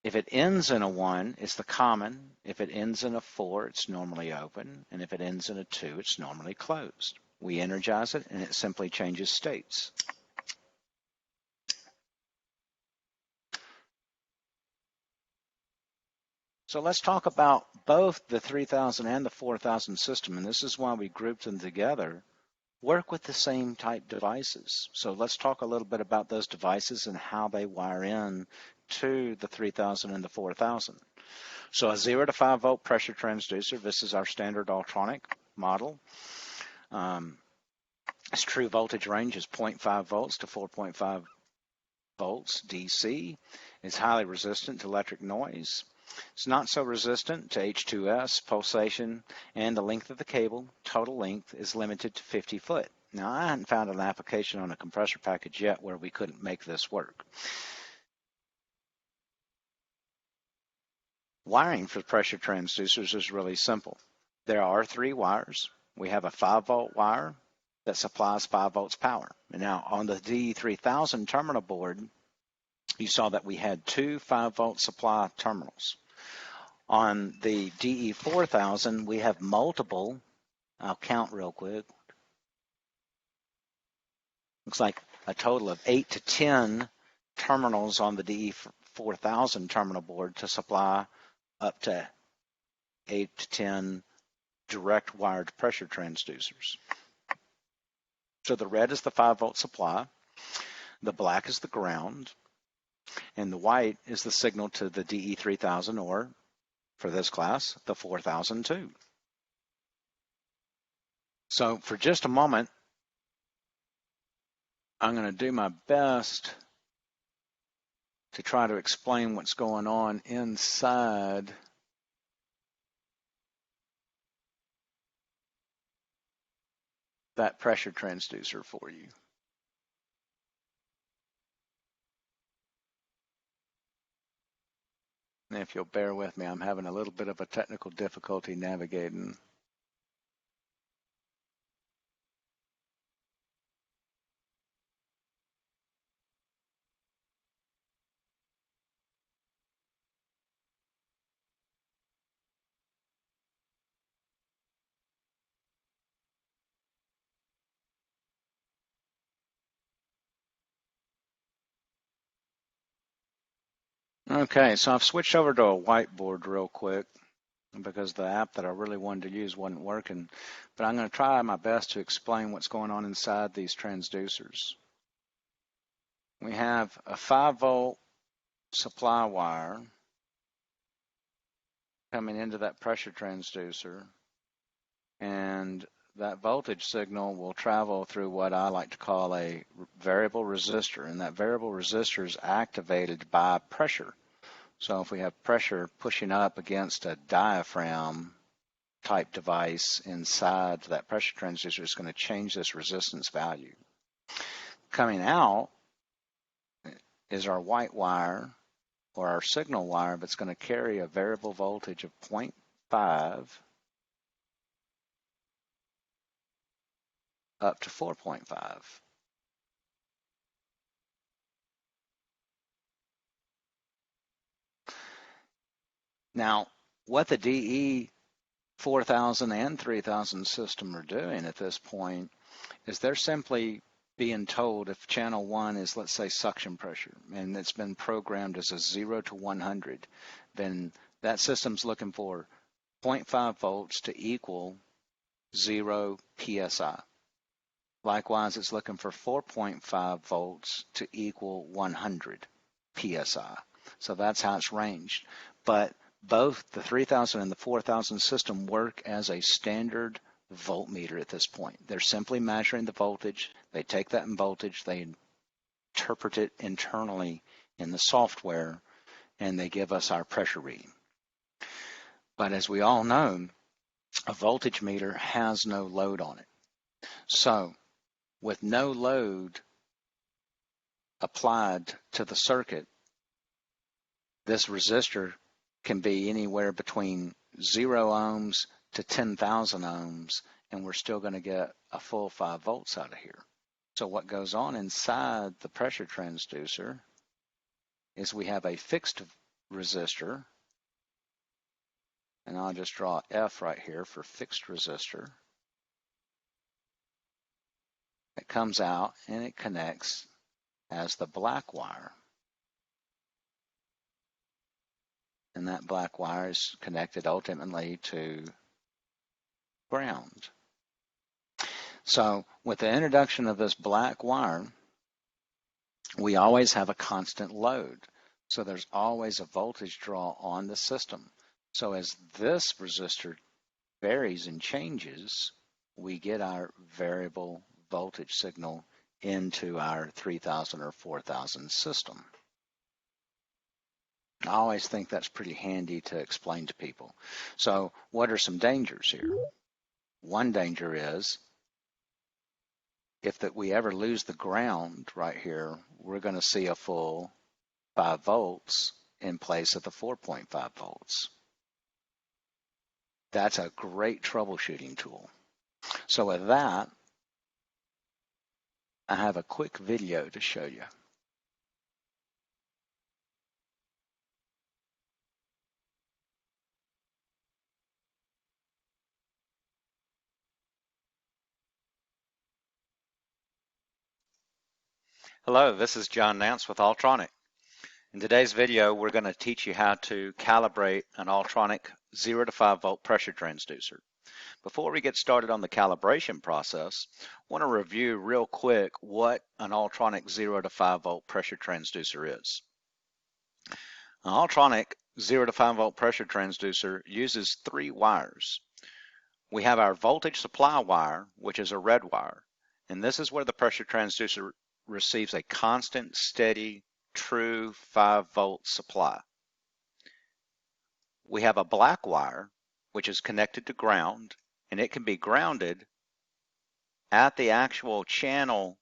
If it ends in a 1, it's the common. If it ends in a 4, it's normally open. And if it ends in a 2, it's normally closed. We energize it, and it simply changes states. So let's talk about both the 3000 and the 4000 system, and this is why we grouped them together. Work with the same type devices. So let's talk a little bit about those devices and how they wire in to the 3000 and the 4000. So a 0 to 5 volt pressure transducer. This is our standard Ultronic model. Its true voltage range is 0.5 volts to 4.5 volts DC. It's highly resistant to electric noise. It's not so resistant to H2S, pulsation, and the length of the cable, total length, is limited to 50 foot. Now, I hadn't found an application on a compressor package yet where we couldn't make this work. Wiring for pressure transducers is really simple. There are 3 wires. We have a 5-volt wire that supplies 5 volts power. And now, on the DE-3000 terminal board, you saw that we had 2 5-volt supply terminals. On the DE-4000, we have multiple. I'll count real quick. Looks like a total of 8 to 10 terminals on the DE-4000. DE-4000 terminal board to supply up to 8 to 10 direct wired pressure transducers. So the red is the 5-volt supply, the black is the ground, and the white is the signal to the DE-3000, or for this class, the 4002. So for just a moment, I'm going to do my best to try to explain what's going on inside that pressure transducer for you. And if you'll bear with me, I'm having a little bit of a technical difficulty navigating. Okay, so I've switched over to a whiteboard real quick because the app that I really wanted to use wasn't working. But I'm going to try my best to explain what's going on inside these transducers. We have a 5-volt supply wire coming into that pressure transducer, and that voltage signal will travel through what I like to call a variable resistor, and that variable resistor is activated by pressure. So if we have pressure pushing up against a diaphragm type device inside that pressure transducer, it's going to change this resistance value. Coming out is our white wire, or our signal wire, that's going to carry a variable voltage of 0.5 up to 4.5. Now, what the DE-4000 and 3000 system are doing at this point is they're simply being told if channel 1 is, let's say, suction pressure, and it's been programmed as a 0 to 100, then that system's looking for 0.5 volts to equal 0 PSI. Likewise, it's looking for 4.5 volts to equal 100 PSI. So that's how it's ranged. But both the 3000 and the 4000 system work as a standard voltmeter at this point. They're simply measuring the voltage. They take that in voltage, they interpret it internally in the software, and they give us our pressure reading. But as we all know, a voltage meter has no load on it. So with no load applied to the circuit, this resistor can be anywhere between 0 ohms to 10,000 ohms, and we're still going to get a full 5 volts out of here. So what goes on inside the pressure transducer is we have a fixed resistor, and I'll just draw F right here for fixed resistor. It comes out and it connects as the black wire. And that black wire is connected ultimately to ground. So with the introduction of this black wire, we always have a constant load. So there's always a voltage draw on the system. So as this resistor varies and changes, we get our variable voltage signal into our 3000 or 4000 system. I always think that's pretty handy to explain to people. So what are some dangers here? One danger is if we ever lose the ground right here, we're going to see a full 5 volts in place of the 4.5 volts. That's a great troubleshooting tool. So with that, I have a quick video to show you. Hello, this is John Nance with Altronic. In today's video, we're going to teach you how to calibrate an Ultronic 0 to 5 volt pressure transducer. Before we get started on the calibration process, I want to review real quick what an Ultronic 0 to 5 volt pressure transducer is. An Ultronic 0 to 5 volt pressure transducer uses 3 wires. We have our voltage supply wire, which is a red wire, and this is where the pressure transducer receives a constant, steady, true 5 volt supply. We have a black wire, which is connected to ground, and it can be grounded at the actual channel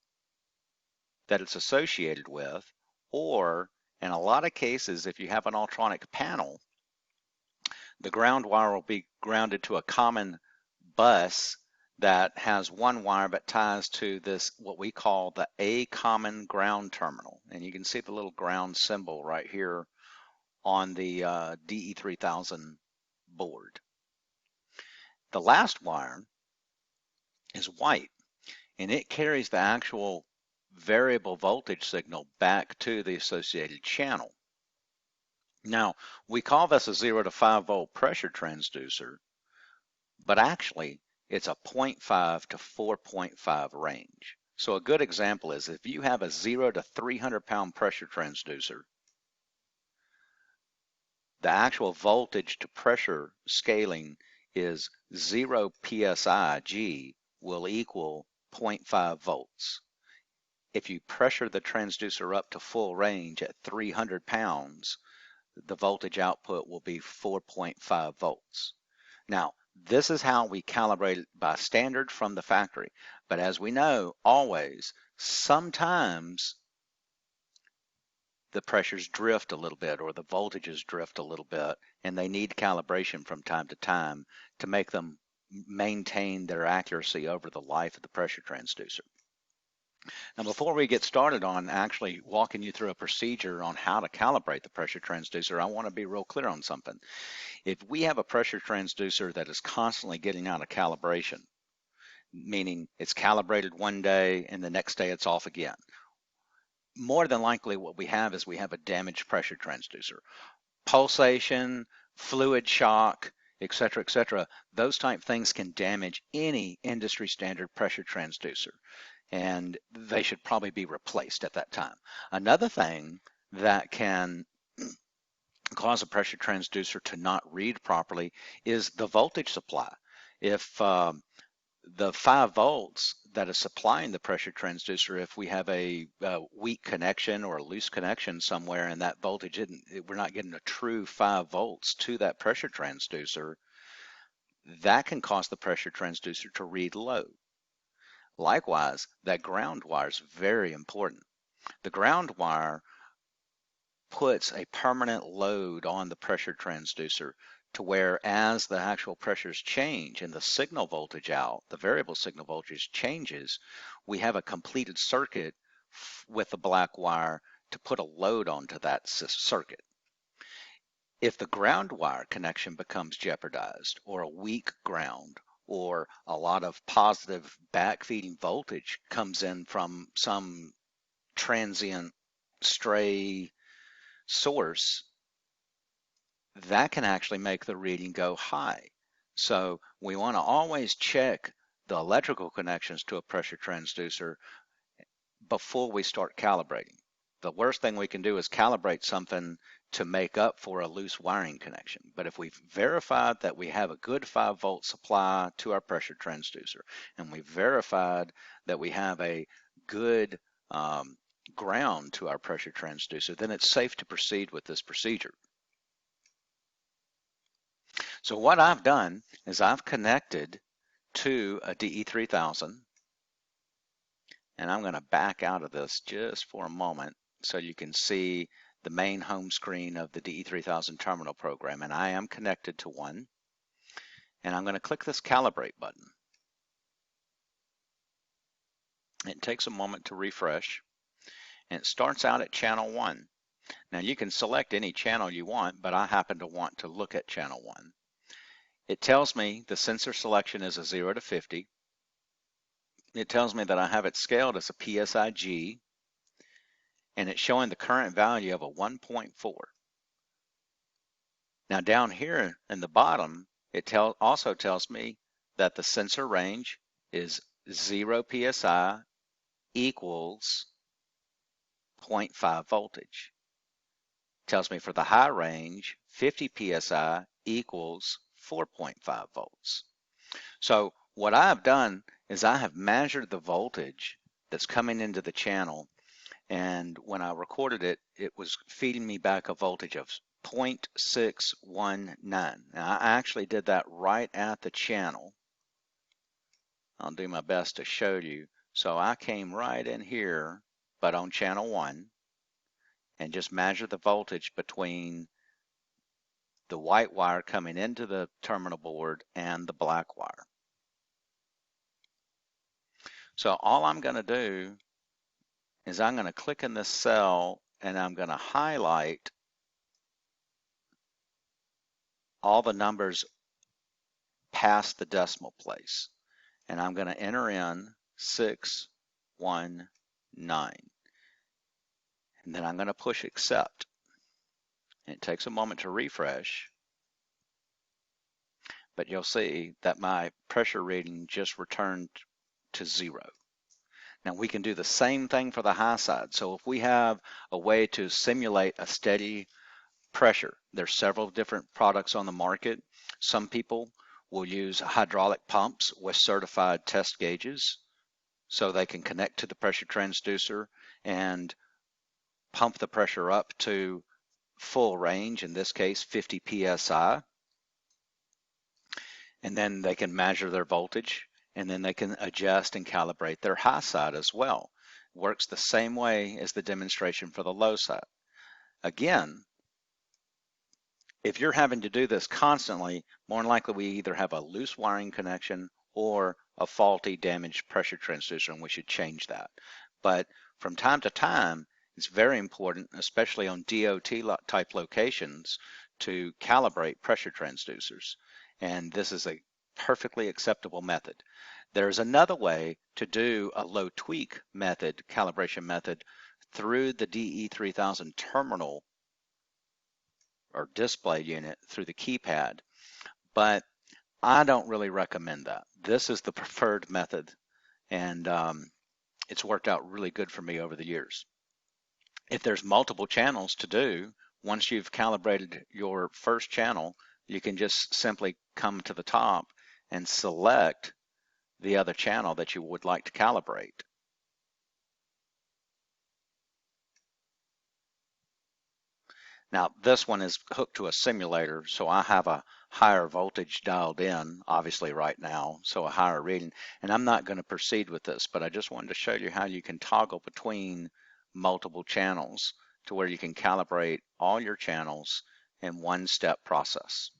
that it's associated with, or in a lot of cases, if you have an Ultronic panel, the ground wire will be grounded to a common bus that has one wire but ties to this, what we call the A common ground terminal. And you can see the little ground symbol right here on the DE-3000 board. The last wire is white, and it carries the actual variable voltage signal back to the associated channel. Now, we call this a 0 to 5 volt pressure transducer, but actually it's a 0.5 to 4.5 range. So a good example is if you have a 0 to 300 pound pressure transducer, the actual voltage to pressure scaling is 0 psi G will equal 0.5 volts. If you pressure the transducer up to full range at 300 pounds, the voltage output will be 4.5 volts. Now, this is how we calibrate it by standard from the factory. But as we know, always, sometimes the pressures drift a little bit or the voltages drift a little bit, and they need calibration from time to time to make them maintain their accuracy over the life of the pressure transducer. Now, before we get started on actually walking you through a procedure on how to calibrate the pressure transducer, I want to be real clear on something. If we have a pressure transducer that is constantly getting out of calibration, meaning it's calibrated one day and the next day it's off again, more than likely what we have is we have a damaged pressure transducer. Pulsation, fluid shock, etc., those type things can damage any industry standard pressure transducer, and they should probably be replaced at that time. Another thing that can cause a pressure transducer to not read properly is the voltage supply. If the 5 volts that is supplying the pressure transducer, if we have a weak connection or a loose connection somewhere and that voltage we're not getting a true 5 volts to that pressure transducer, that can cause the pressure transducer to read low. Likewise, that ground wire is very important. The ground wire puts a permanent load on the pressure transducer to where as the actual pressures change and the signal voltage out, the variable signal voltage changes, we have a completed circuit with the black wire to put a load onto that circuit. If the ground wire connection becomes jeopardized or a weak ground or a lot of positive backfeeding voltage comes in from some transient stray source, that can actually make the reading go high. So we want to always check the electrical connections to a pressure transducer before we start calibrating. The worst thing we can do is calibrate something to make up for a loose wiring connection. But if we've verified that we have a good 5 volt supply to our pressure transducer, and we've verified that we have a good ground to our pressure transducer, then it's safe to proceed with this procedure. So what I've done is I've connected to a DE-3000, and I'm going to back out of this just for a moment so you can see the main home screen of the DE-3000 terminal program, and I am connected to one, and I'm going to click this calibrate button. It takes a moment to refresh, and it starts out at channel 1. Now you can select any channel you want, but I happen to want to look at channel 1. It tells me the sensor selection is a 0 to 50. It tells me that I have it scaled as a PSIG, and it's showing the current value of a 1.4. Now down here in the bottom, it also tells me that the sensor range is 0 psi equals 0.5 voltage. Tells me for the high range, 50 psi equals 4.5 volts. So what I've done is I have measured the voltage that's coming into the channel, and when I recorded it, it was feeding me back a voltage of 0.619. Now I actually did that right at the channel. I'll do my best to show you. So I came right in here, but on channel 1, and just measure the voltage between the white wire coming into the terminal board and the black wire. So all I'm going to do is I'm going to click in this cell and I'm going to highlight all the numbers past the decimal place. And I'm going to enter in 619. And then I'm going to push accept. And it takes a moment to refresh. But you'll see that my pressure reading just returned to 0. Now we can do the same thing for the high side. So if we have a way to simulate a steady pressure, there's several different products on the market. Some people will use hydraulic pumps with certified test gauges so they can connect to the pressure transducer and pump the pressure up to full range, in this case 50 psi, and then they can measure their voltage, and then they can adjust and calibrate their high side as well. Works the same way as the demonstration for the low side. Again, if you're having to do this constantly, more than likely we either have a loose wiring connection or a faulty, damaged pressure transducer, and we should change that. But from time to time, it's very important, especially on DOT type locations, to calibrate pressure transducers. And this is a perfectly acceptable method. There's another way to do a low tweak method, calibration method, through the DE-3000 terminal or display unit through the keypad, but I don't really recommend that. This is the preferred method, and it's worked out really good for me over the years. If there's multiple channels to do, once you've calibrated your first channel, you can just simply come to the top and select the other channel that you would like to calibrate. Now this one is hooked to a simulator, so I have a higher voltage dialed in, obviously right now, so a higher reading. And I'm not going to proceed with this, but I just wanted to show you how you can toggle between multiple channels to where you can calibrate all your channels in one-step process.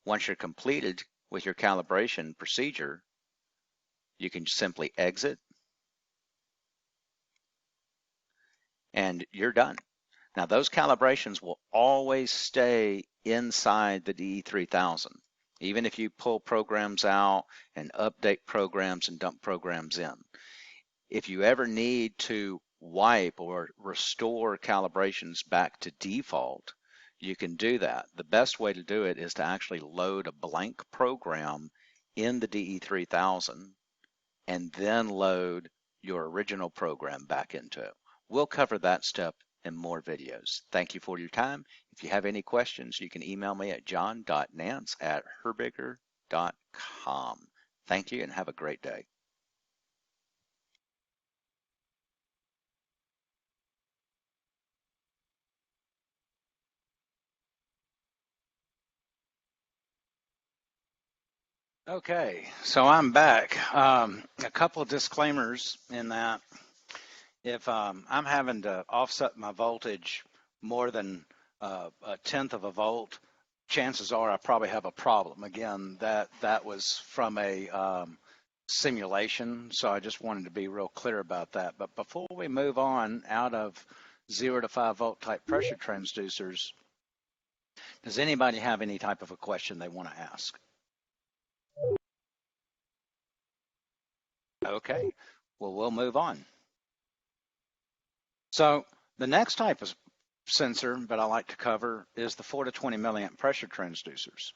Once you're completed with your calibration procedure, you can simply exit and you're done. Now those calibrations will always stay inside the DE-3000, even if you pull programs out and update programs and dump programs in. If you ever need to wipe or restore calibrations back to default, you can do that. The best way to do it is to actually load a blank program in the DE-3000 and then load your original program back into it. We'll cover that step in more videos. Thank you for your time. If you have any questions, you can email me at john.nance@herbiger.com. Thank you and have a great day. Okay, so I'm back. A couple of disclaimers in that if I'm having to offset my voltage more than a tenth of a volt, chances are I probably have a problem. Again, that was from a simulation, so I just wanted to be real clear about that. But before we move on out of 0 to 5 volt type pressure transducers, does anybody have any type of a question they want to ask? Okay, well, we'll move on. So the next type of sensor that I like to cover is the 4 to 20 milliamp pressure transducers.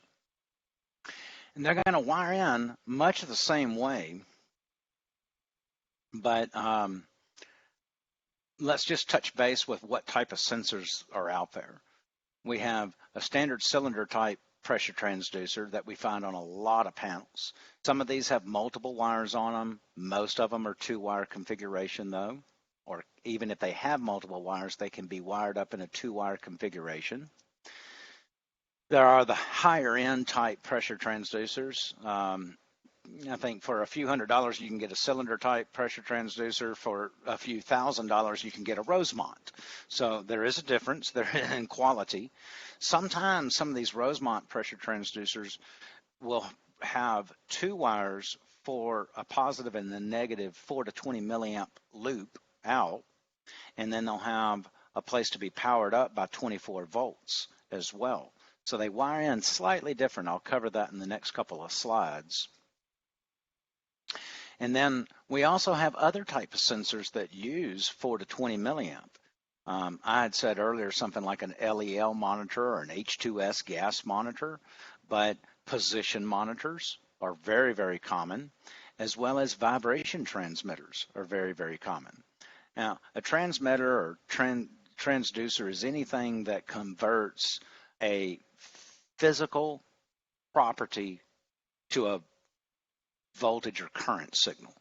And they're going to wire in much of the same way, but let's just touch base with what type of sensors are out there. We have a standard cylinder type pressure transducer that we find on a lot of panels. Some of these have multiple wires on them. Most of them are 2-wire configuration though, or even if they have multiple wires, they can be wired up in a 2-wire configuration. There are the higher end type pressure transducers. I think for a few $100s you can get a cylinder type pressure transducer. For a few $1,000s you can get a Rosemont. So there is a difference there in quality. Sometimes some of these Rosemont pressure transducers will have 2 wires for a positive and a negative 4 to 20 milliamp loop out, and then they'll have a place to be powered up by 24 volts as well. So they wire in slightly different. I'll cover that in the next couple of slides. And then we also have other type of sensors that use 4 to 20 milliamp. I had said earlier something like an LEL monitor or an H2S gas monitor, but position monitors are very, very common, as well as vibration transmitters are very, very common. Now, a transmitter or transducer is anything that converts a physical property to a voltage or current signal.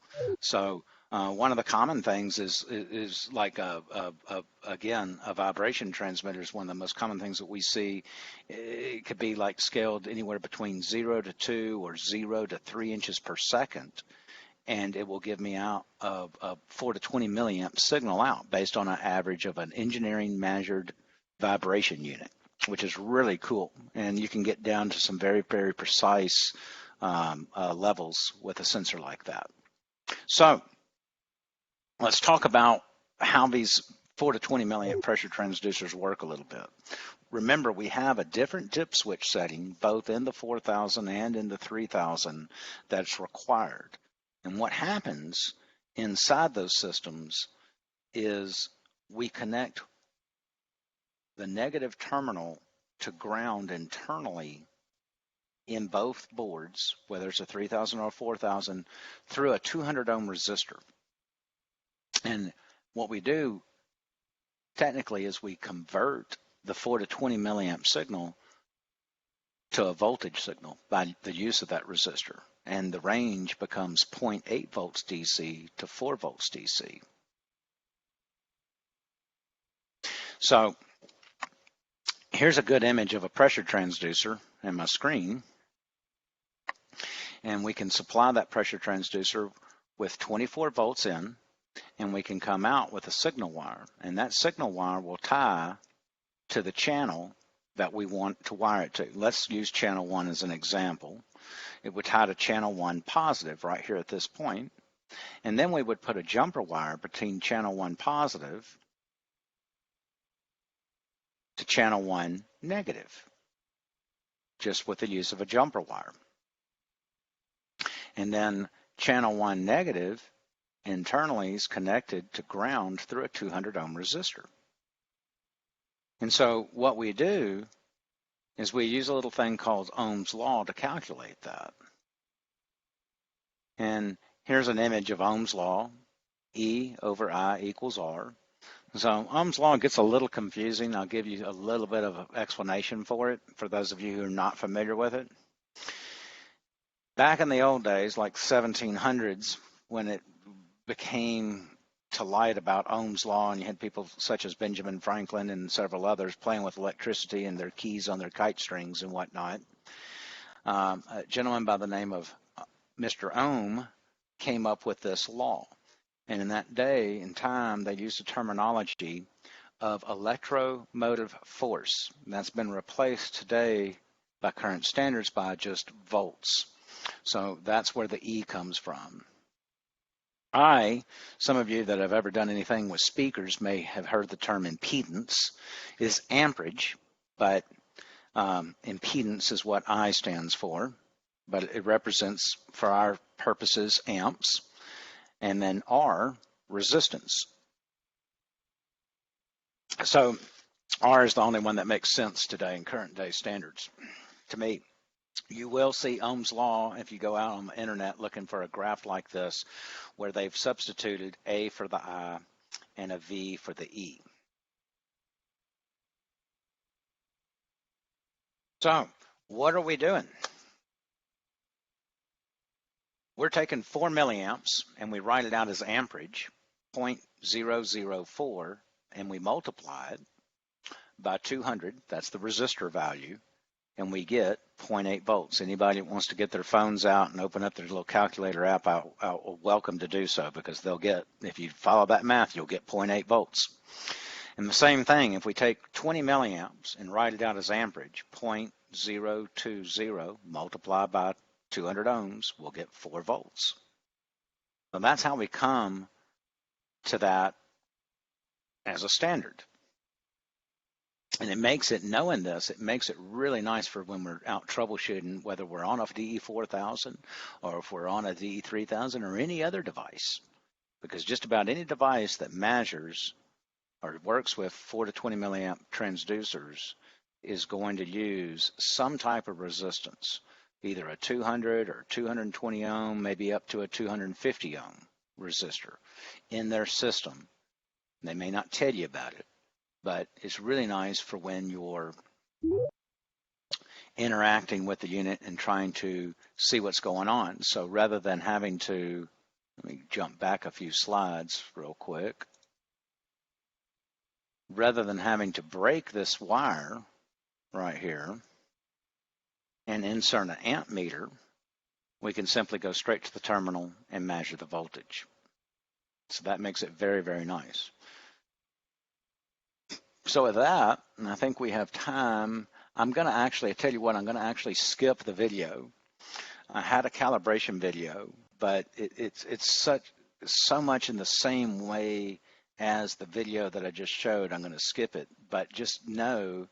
So one of the common things is like again, a vibration transmitter is one of the most common things that we see. It could be like scaled anywhere between 0 to 2 or 0 to 3 inches per second, and it will give me out a 4 to 20 milliamp signal out based on an average of an engineering measured vibration unit, which is really cool. And you can get down to some very, very precise levels with a sensor like that. So let's talk about how these 4 to 20 milliamp pressure transducers work a little bit. Remember, we have a different dip switch setting both in the 4000 and in the 3000 that's required. And what happens inside those systems is we connect the negative terminal to ground internally in both boards, whether it's a 3000 or a 4000, through a 200 ohm resistor. And what we do technically is we convert the 4 to 20 milliamp signal to a voltage signal by the use of that resistor. And the range becomes 0.8 volts DC to 4 volts DC. So here's a good image of a pressure transducer in my screen. And we can supply that pressure transducer with 24 volts in, and we can come out with a signal wire. And that signal wire will tie to the channel that we want to wire it to. Let's use channel 1 as an example. It would tie to channel 1 positive right here at this point. And then we would put a jumper wire between channel 1 positive to channel 1 negative, just with the use of a jumper wire. And then channel 1 negative internally is connected to ground through a 200 ohm resistor. And so what we do is we use a little thing called Ohm's law to calculate that. And here's an image of Ohm's law, E over I equals R. So Ohm's law gets a little confusing. I'll give you a little bit of an explanation for it, for those of you who are not familiar with it. Back in the old days, like 1700s, when it became to light about Ohm's law, and you had people such as Benjamin Franklin and several others playing with electricity and their keys on their kite strings and whatnot, a gentleman by the name of Mr. Ohm came up with this law. And in that day and time, they used the terminology of electromotive force. And that's been replaced today by current standards by just volts. So that's where the E comes from. Some of you that have ever done anything with speakers may have heard the term impedance, is amperage, but impedance is what I stands for, but it represents, for our purposes, amps, and then R, resistance. So R is the only one that makes sense today in current day standards to me. You will see Ohm's law if you go out on the internet looking for a graph like this where they've substituted A for the I and a V for the E. So what are we doing? We're taking 4 milliamps and we write it out as amperage, 0.004, and we multiply it by 200. That's the resistor value. And we get 0.8 volts. Anybody that wants to get their phones out and open up their little calculator app, I'll welcome to do so, because they'll get, if you follow that math, you'll get 0.8 volts. And the same thing, if we take 20 milliamps and write it out as amperage, 0.020 multiplied by 200 ohms, we'll get 4 volts. So that's how we come to that as a standard. And it makes it, knowing this, it makes it really nice for when we're out troubleshooting, whether we're on a DE-4000 or if we're on a DE-3000 or any other device. Because just about any device that measures or works with 4 to 20 milliamp transducers is going to use some type of resistance, either a 200 or 220 ohm, maybe up to a 250 ohm resistor in their system. They may not tell you about it, but it's really nice for when you're interacting with the unit and trying to see what's going on. So rather than having to, let me jump back a few slides real quick. Rather than having to break this wire right here and insert an amp meter, we can simply go straight to the terminal and measure the voltage. So that makes it very, very nice. So with that, and I think we have time, I'm going to actually, I tell you what, I'm going to actually skip the video. I had a calibration video, but it's so much in the same way as the video that I just showed. I'm going to skip it, but just know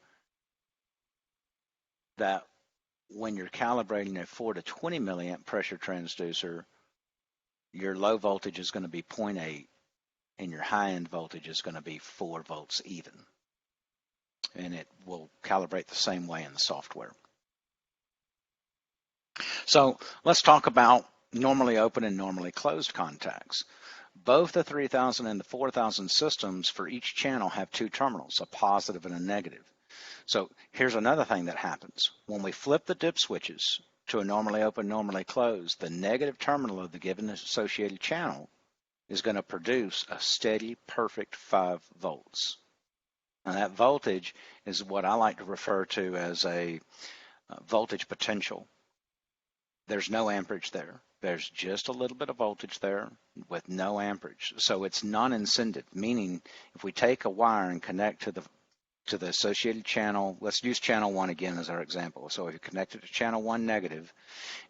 that when you're calibrating a 4 to 20 milliamp pressure transducer, your low voltage is going to be 0.8 and your high end voltage is going to be 4 volts even. And it will calibrate the same way in the software. So let's talk about normally open and normally closed contacts. Both the 3000 and the 4000 systems for each channel have 2 terminals, a positive and a negative. So here's another thing that happens. When we flip the dip switches to a normally open, normally closed, the negative terminal of the given associated channel is going to produce a steady, perfect 5 volts. Now that voltage is what I like to refer to as a voltage potential. There's no amperage there. There's just a little bit of voltage there with no amperage. So it's non-incendive, meaning if we take a wire and connect to the associated channel, let's use channel 1 again as our example. So if you connect it to channel 1 negative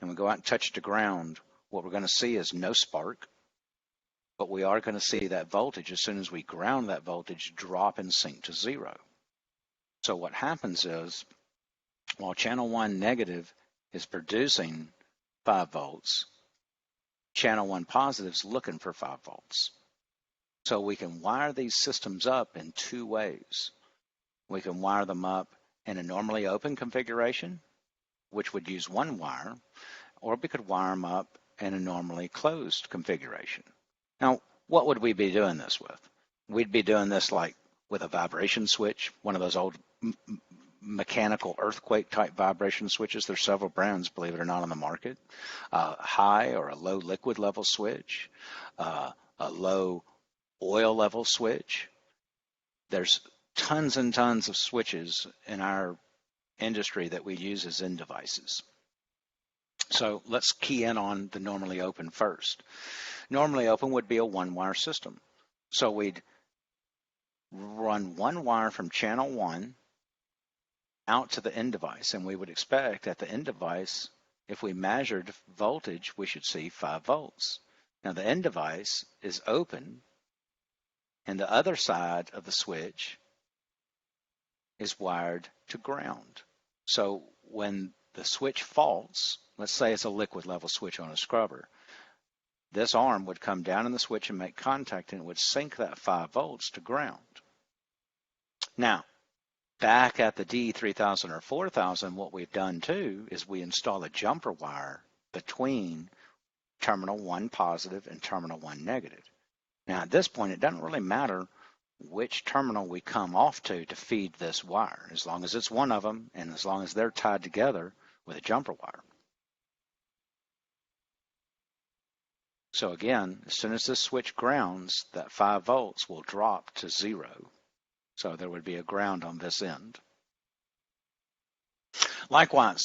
and we go out and touch it to ground, what we're going to see is no spark. But we are going to see that voltage, as soon as we ground that voltage, drop and sink to 0. So what happens is, while channel 1 negative is producing 5 volts, channel 1 positive is looking for 5 volts. So we can wire these systems up in 2 ways. We can wire them up in a normally open configuration, which would use 1 wire, or we could wire them up in a normally closed configuration. Now, what would we be doing this with? We'd be doing this like with a vibration switch, one of those old mechanical earthquake type vibration switches. There's several brands, believe it or not, on the market. High or a low liquid level switch, a low oil level switch. There's tons and tons of switches in our industry that we use as end devices. So let's key in on the normally open first. Normally open would be a 1-wire system. So we'd run 1 wire from channel 1 out to the end device, and we would expect at the end device, if we measured voltage, we should see 5 volts. Now the end device is open, and the other side of the switch is wired to ground. So when the switch faults, let's say it's a liquid level switch on a scrubber, this arm would come down in the switch and make contact, and it would sink that 5 volts to ground. Now, back at the DE-3000 or 4000, what we've done too is we install a jumper wire between terminal 1 positive and terminal 1 negative. Now, at this point, it doesn't really matter which terminal we come off to feed this wire, as long as it's one of them and as long as they're tied together with a jumper wire. So again, as soon as this switch grounds, that 5 volts will drop to 0. So there would be a ground on this end. Likewise,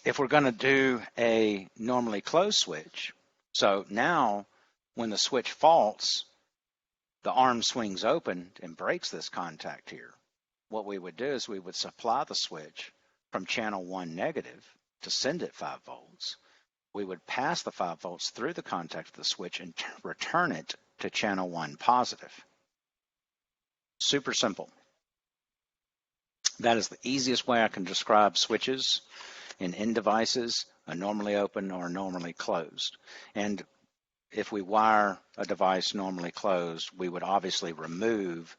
if we're going to do a normally closed switch, so now when the switch faults, the arm swings open and breaks this contact here. What we would do is we would supply the switch from channel 1 negative to send it 5 volts. We would pass the 5 volts through the contact of the switch and return it to channel 1 positive. Super simple. That is the easiest way I can describe switches in end devices, a normally open or normally closed. And if we wire a device normally closed, we would obviously remove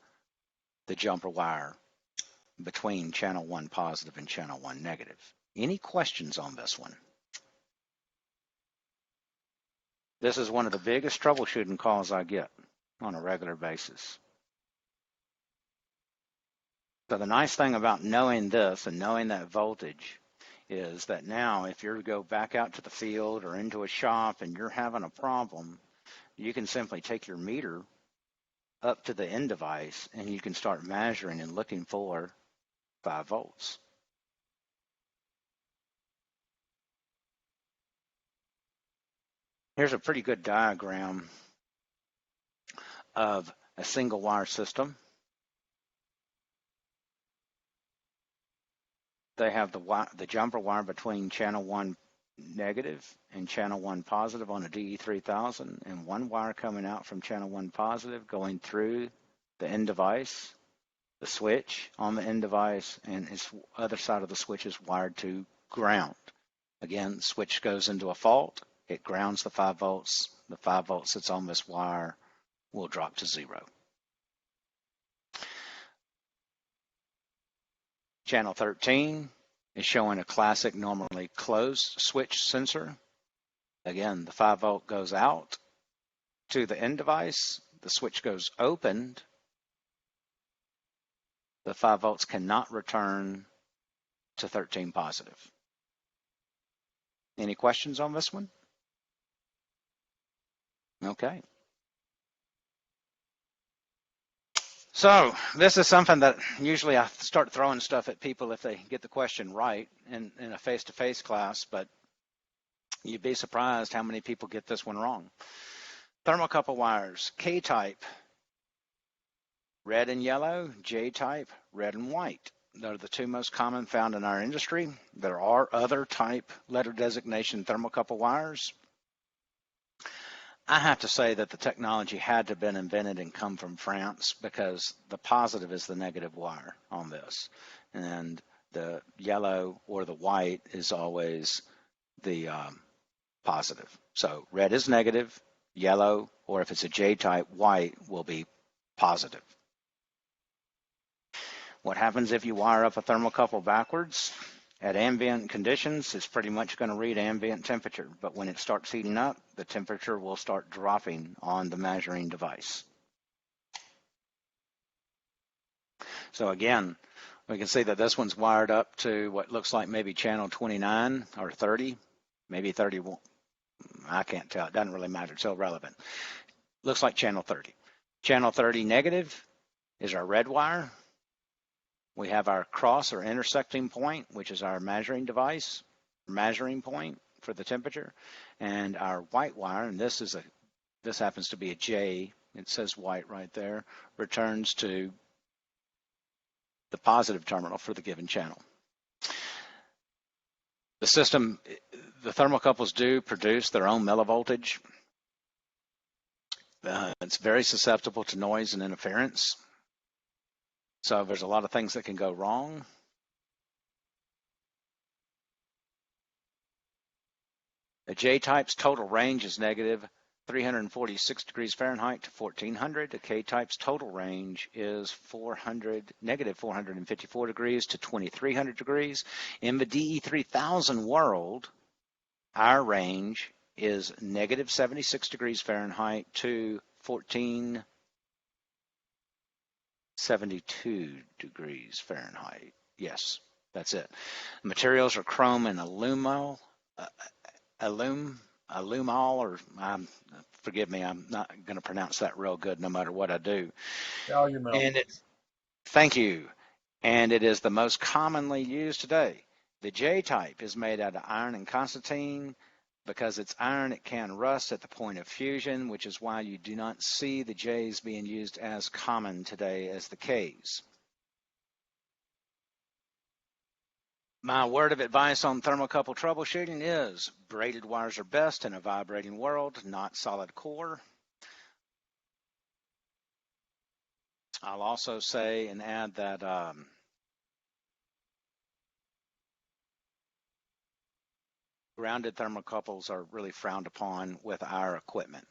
the jumper wire between channel 1 positive and channel 1 negative. Any questions on this one? This is one of the biggest troubleshooting calls I get on a regular basis. So the nice thing about knowing this and knowing that voltage is that now if you go back out to the field or into a shop and you're having a problem, you can simply take your meter up to the end device and you can start measuring and looking for 5 volts. Here's a pretty good diagram of a single wire system. They have the jumper wire between channel 1 negative and channel 1 positive on a DE-3000, and one wire coming out from channel 1 positive going through the end device, the switch on the end device, and its other side of the switch is wired to ground. Again, the switch goes into a fault, it grounds the 5 volts, the 5 volts that's on this wire will drop to 0. Channel 13 is showing a classic normally closed switch sensor. Again, the 5 volt goes out to the end device, the switch goes opened, the 5 volts cannot return to 13 positive. Any questions on this one? Okay. So this is something that usually I start throwing stuff at people if they get the question right in a face-to-face class, but you'd be surprised how many people get this one wrong. Thermocouple wires, K-type, red and yellow, J-type, red and white. They're the two most common found in our industry. There are other type letter designation thermocouple wires. I have to say that the technology had to have been invented and come from France because the positive is the negative wire on this. And the yellow or the white is always the positive. So red is negative, yellow, or if it's a J-type, white will be positive. What happens if you wire up a thermocouple backwards? At ambient conditions, it's pretty much going to read ambient temperature, but when it starts heating up, the temperature will start dropping on the measuring device. So again, we can see that this one's wired up to what looks like maybe channel 29 or 30, maybe 31. I can't tell. It doesn't really matter. It's irrelevant. Looks like channel 30. Channel 30 negative is our red wire. We have our cross or intersecting point, which is our measuring device, measuring point for the temperature, and our white wire, and this happens to be a J, it says white right there, returns to the positive terminal for the given channel. The system, the thermocouples do produce their own millivoltage. It's very susceptible to noise and interference. So there's a lot of things that can go wrong. The J-type's total range is negative. 346 degrees Fahrenheit to 1400. The K-type's total range is negative 454 degrees to 2300 degrees. In the DE-3000 world, our range is negative 76 degrees Fahrenheit to 1472 degrees Fahrenheit. Yes, that's it. Materials are chrome and alumol, or forgive me, I'm not going to pronounce that real good no matter what I do. Calumet. Thank you. And it is the most commonly used today. The J-type is made out of iron and constantine. Because it's iron, it can rust at the point of fusion, which is why you do not see the J's being used as common today as the K's. My word of advice on thermocouple troubleshooting is braided wires are best in a vibrating world, not solid core. I'll also say and add that grounded thermocouples are really frowned upon with our equipment.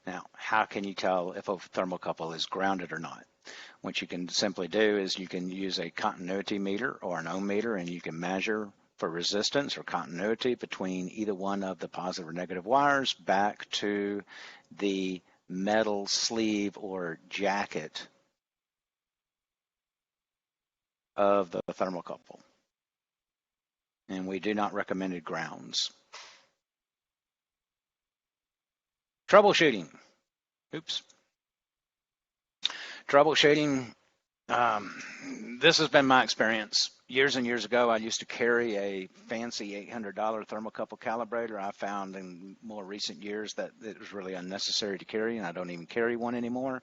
Now, how can you tell if a thermocouple is grounded or not? What you can simply do is you can use a continuity meter or an ohm meter, and you can measure for resistance or continuity between either one of the positive or negative wires back to the metal sleeve or jacket of the thermocouple. And we do not recommend grounds. Troubleshooting. Troubleshooting. This has been my experience. Years and years ago, I used to carry a fancy $800 thermocouple calibrator. I found in more recent years that it was really unnecessary to carry, and I don't even carry one anymore.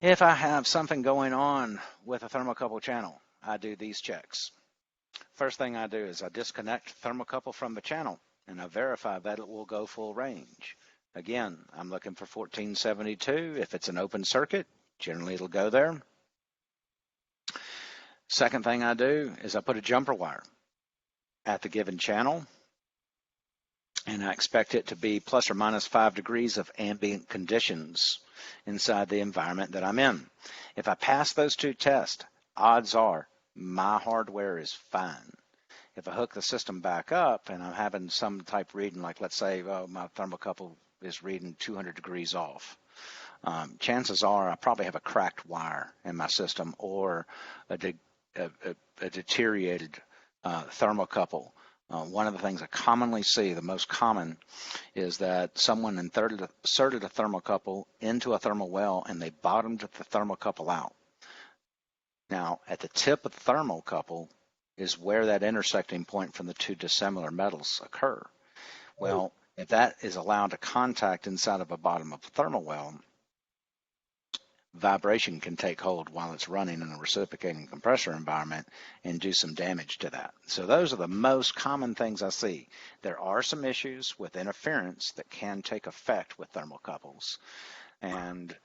If I have something going on with a thermocouple channel, I do these checks. First thing I do is I disconnect thermocouple from the channel, and I verify that it will go full range. Again, I'm looking for 1472. If it's an open circuit, generally it'll go there. Second thing I do is I put a jumper wire at the given channel, and I expect it to be plus or minus 5 degrees of ambient conditions inside the environment that I'm in. If I pass those two tests, odds are my hardware is fine. If I hook the system back up and I'm having some type reading, like let's say my thermocouple is reading 200 degrees off, chances are I probably have a cracked wire in my system or a deteriorated thermocouple. One of the things I commonly see, the most common, is that someone inserted a thermocouple into a thermal well and they bottomed the thermocouple out. Now, at the tip of the thermocouple is where that intersecting point from the two dissimilar metals occur. Well, if that is allowed to contact inside of the bottom of the thermal well, vibration can take hold while it's running in a reciprocating compressor environment and do some damage to that. So those are the most common things I see. There are some issues with interference that can take effect with thermocouples, and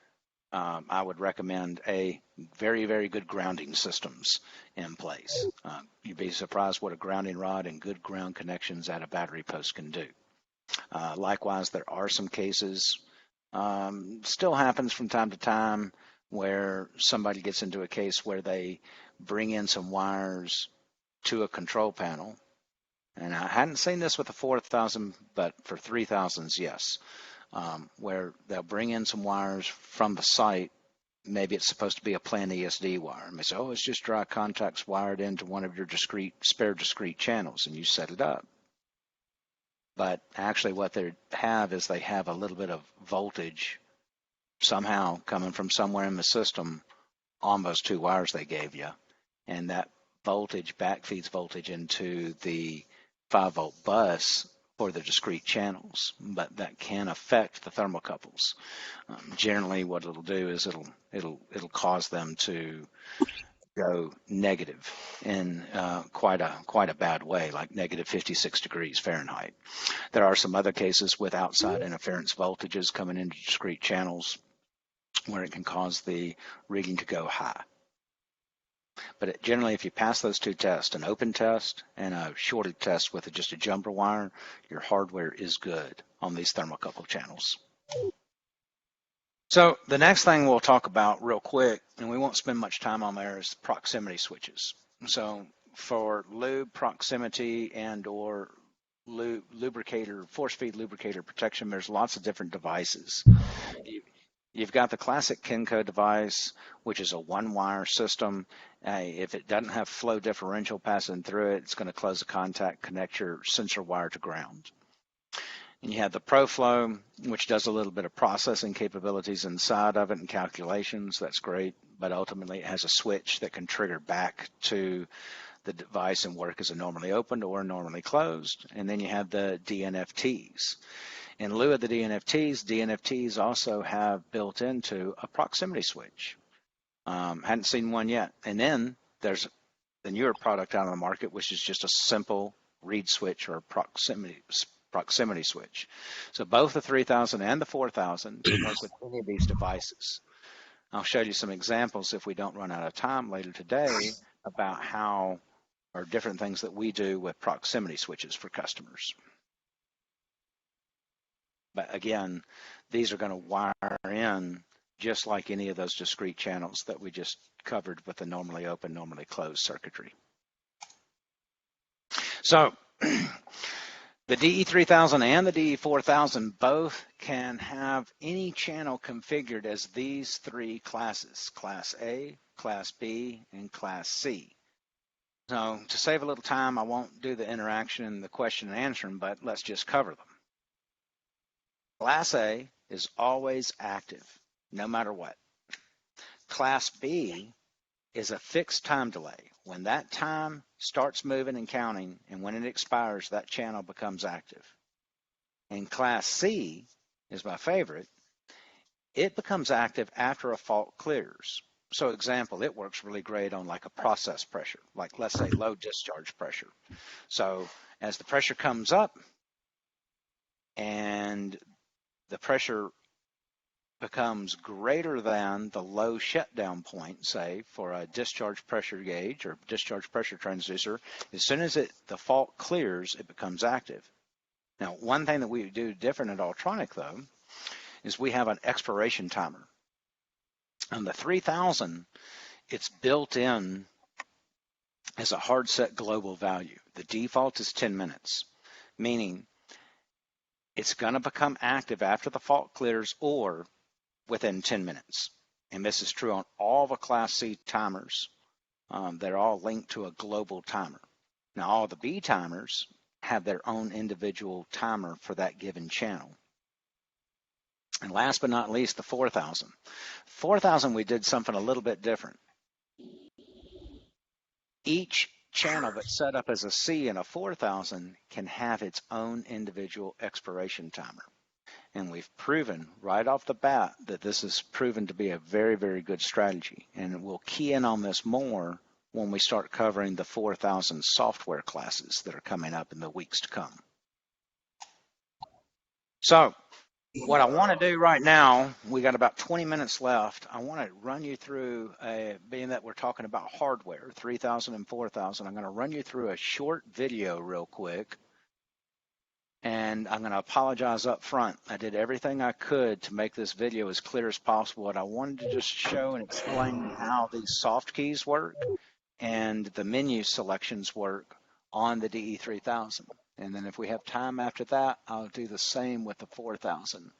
I would recommend a very, very good grounding systems in place. You'd be surprised what a grounding rod and good ground connections at a battery post can do. Likewise, there are some cases, still happens from time to time, where somebody gets into a case where they bring in some wires to a control panel. And I hadn't seen this with the 4000, but for 3000s, yes. Where they'll bring in some wires from the site. Maybe it's supposed to be a planned ESD wire. And they say, oh, it's just dry contacts wired into one of your spare discrete channels, and you set it up. But actually what they have is they have a little bit of voltage somehow coming from somewhere in the system on those two wires they gave you. And that voltage backfeeds voltage into the 5-volt bus for the discrete channels, but that can affect the thermocouples. Generally, what it'll do is it'll cause them to go negative in quite a bad way, like negative 56 degrees Fahrenheit. There are some other cases with outside interference voltages coming into discrete channels where it can cause the reading to go high. But generally, if you pass those two tests, an open test and a shorted test with just a jumper wire, your hardware is good on these thermocouple channels. So the next thing we'll talk about real quick, and we won't spend much time on there, is proximity switches. So for lube proximity and or lubricator, force feed lubricator protection, there's lots of different devices. You've got the classic Kenco device, which is a one-wire system. If it doesn't have flow differential passing through it, it's going to close the contact, connect your sensor wire to ground. And you have the ProFlow, which does a little bit of processing capabilities inside of it and calculations. That's great, but ultimately it has a switch that can trigger back to the device and work as a normally opened or normally closed. And then you have the DNFTs. In lieu of the DNFTs also have built into a proximity switch. Hadn't seen one yet. And then there's the newer product out on the market, which is just a simple read switch or proximity switch. So both the 3000 and the 4000 can work with any of these devices. I'll show you some examples if we don't run out of time later today about how or different things that we do with proximity switches for customers. But again, these are going to wire in just like any of those discrete channels that we just covered with the normally open, normally closed circuitry. So the DE-3000 and the DE-4000 both can have any channel configured as these three classes, Class A, Class B, and Class C. So to save a little time, I won't do the interaction and the question and answering, but let's just cover them. Class A is always active, no matter what. Class B is a fixed time delay. When that time starts moving and counting, and when it expires, that channel becomes active. And Class C is my favorite. It becomes active after a fault clears. So example, it works really great on like a process pressure, like let's say low discharge pressure. So as the pressure comes up and the pressure becomes greater than the low shutdown point, say, for a discharge pressure gauge or discharge pressure transducer, as soon as the fault clears, it becomes active. Now, one thing that we do different at Ultronic, though, is we have an expiration timer. On the 3000, it's built in as a hard set global value. The default is 10 minutes, meaning it's going to become active after the fault clears or within 10 minutes. And this is true on all the Class C timers. They're all linked to a global timer. Now, all the B timers have their own individual timer for that given channel. And last but not least, the 4000. 4000, we did something a little bit different. Each channel that's set up as a C in a 4000 can have its own individual expiration timer. And we've proven right off the bat that this is proven to be a very, very good strategy. And we'll key in on this more when we start covering the 4000 software classes that are coming up in the weeks to come. So what I want to do right now, we got about 20 minutes left. I want to run you through, being that we're talking about hardware, 3000 and 4000, I'm going to run you through a short video real quick. And I'm going to apologize up front. I did everything I could to make this video as clear as possible. And I wanted to just show and explain how these soft keys work and the menu selections work on the DE-3000. And then if we have time after that, I'll do the same with the 4000.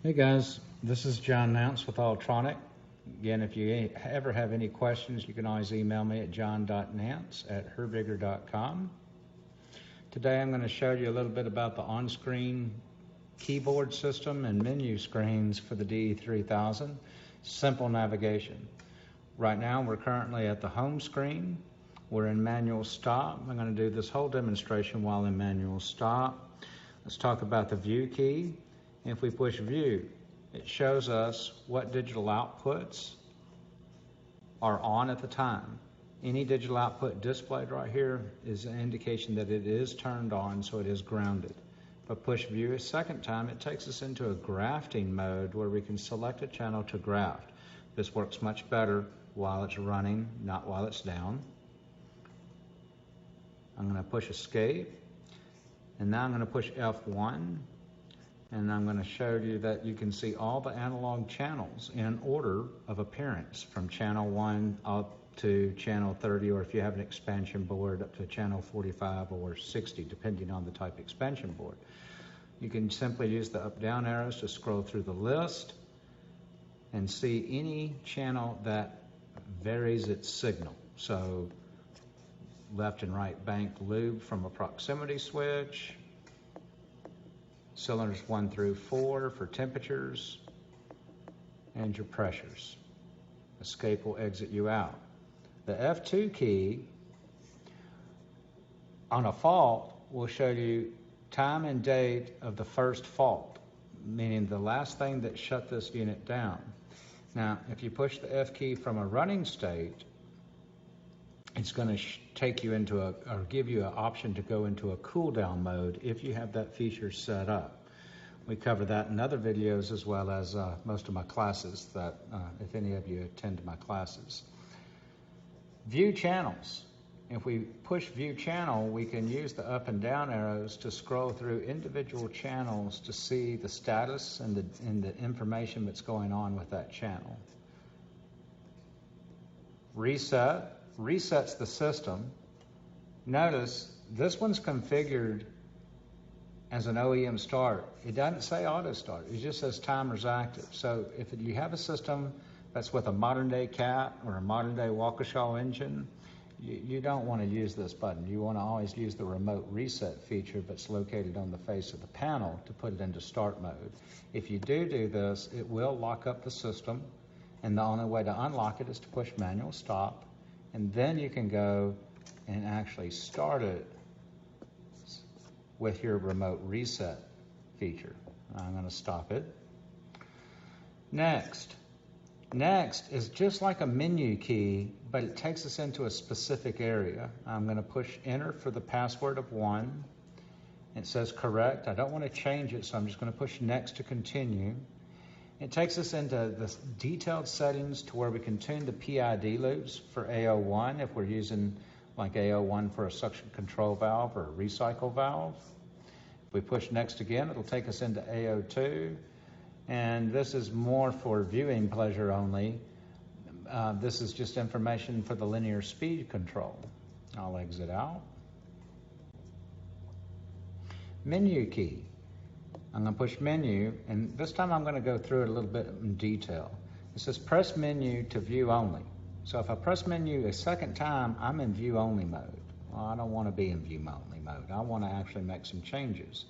Hey guys, this is John Nance with Ultronic. Again, if you ever have any questions, you can always email me at john.nance@herbigger.com. Today I'm going to show you a little bit about the on-screen keyboard system and menu screens for the DE-3000. Simple navigation. Right now we're currently at the home screen. We're in manual stop. I'm going to do this whole demonstration while in manual stop. Let's talk about the view key. If we push view, it shows us what digital outputs are on at the time. Any digital output displayed right here is an indication that it is turned on, so it is grounded. If I push view a second time, it takes us into a grafting mode where we can select a channel to graft. This works much better while it's running, not while it's down. I'm going to push escape, and now I'm going to push F1, and I'm going to show you that you can see all the analog channels in order of appearance from channel 1 up to channel 30, or if you have an expansion board, up to channel 45 or 60, depending on the type of expansion board. You can simply use the up-down arrows to scroll through the list and see any channel that varies its signal. So left and right bank lube from a proximity switch, cylinders 1 through 4 for temperatures, and your pressures. Escape will exit you out. The F2 key on a fault will show you time and date of the first fault, meaning the last thing that shut this unit down. Now, if you push the F key from a running state, it's going to take you into or give you an option to go into a cool down mode if you have that feature set up. We cover that in other videos as well as most of my classes, that if any of you attend my classes. View channels. If we push view channel, we can use the up and down arrows to scroll through individual channels to see the status and the information that's going on with that channel. Reset resets the system. Notice this one's configured as an OEM start. It doesn't say auto start, it just says timer's active. So if you have a system that's with a modern day CAT or a modern day Waukesha engine, you don't want to use this button. You want to always use the remote reset feature that's located on the face of the panel to put it into start mode. If you do this, it will lock up the system, and the only way to unlock it is to push manual stop, and then you can go and actually start it with your remote reset feature. I'm going to stop it. Next is just like a menu key, but it takes us into a specific area. I'm going to push enter for the password of 1. It says correct. I don't want to change it, so I'm just going to push next to continue. It takes us into the detailed settings to where we can tune the PID loops for AO1 if we're using like AO1 for a suction control valve or a recycle valve. If we push next again, it'll take us into AO2. And this is more for viewing pleasure only. This is just information for the linear speed control. I'll exit out. Menu key. I'm going to push menu, and this time I'm going to go through it a little bit in detail. It says press menu to view only. So if I press menu a second time, I'm in view only mode. Well, I don't want to be in view only mode. I want to actually make some changes.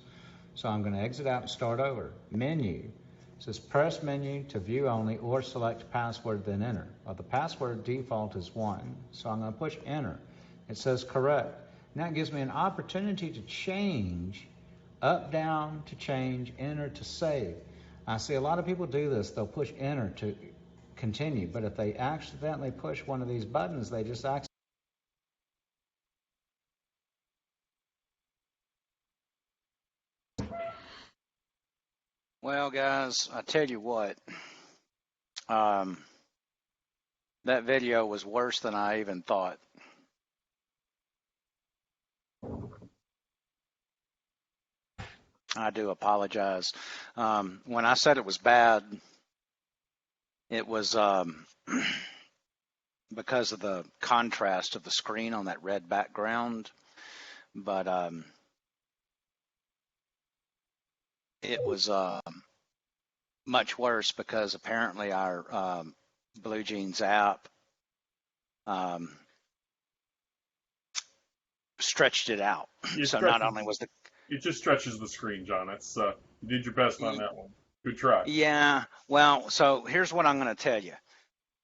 So I'm going to exit out and start over. Menu. It says press menu to view only or select password, then enter. Well, the password default is 1, so I'm going to push enter. It says correct. Now it gives me an opportunity to change, up, down to change, enter to save. I see a lot of people do this. They'll push enter to continue, but if they accidentally push one of these buttons, they just accidentally. Well, guys, I tell you what, that video was worse than I even thought. I do apologize. When I said it was bad, it was because of the contrast of the screen on that red background, but it was much worse because apparently our Blue Jeans app stretched it out. So not only was it just stretches the screen, John. That's you did your best on that one. Good try. Yeah. Well, so here's what I'm going to tell you.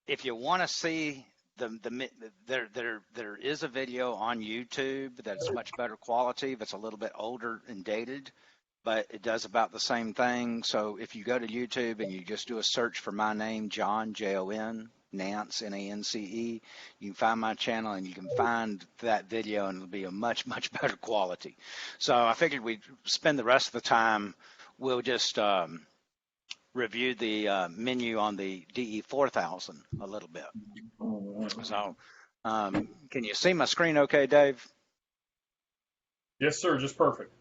If you want to see there is a video on YouTube that's much better quality, that's a little bit older and dated, but it does about the same thing. So if you go to YouTube and you just do a search for my name, John, Jon, Nance, N-A-N-C-E. You can find my channel and you can find that video, and it'll be a much, much better quality. So I figured we'd spend the rest of the time, we'll just review the menu on the DE-4000 a little bit. So can you see my screen okay, Dave? Yes, sir. Just perfect.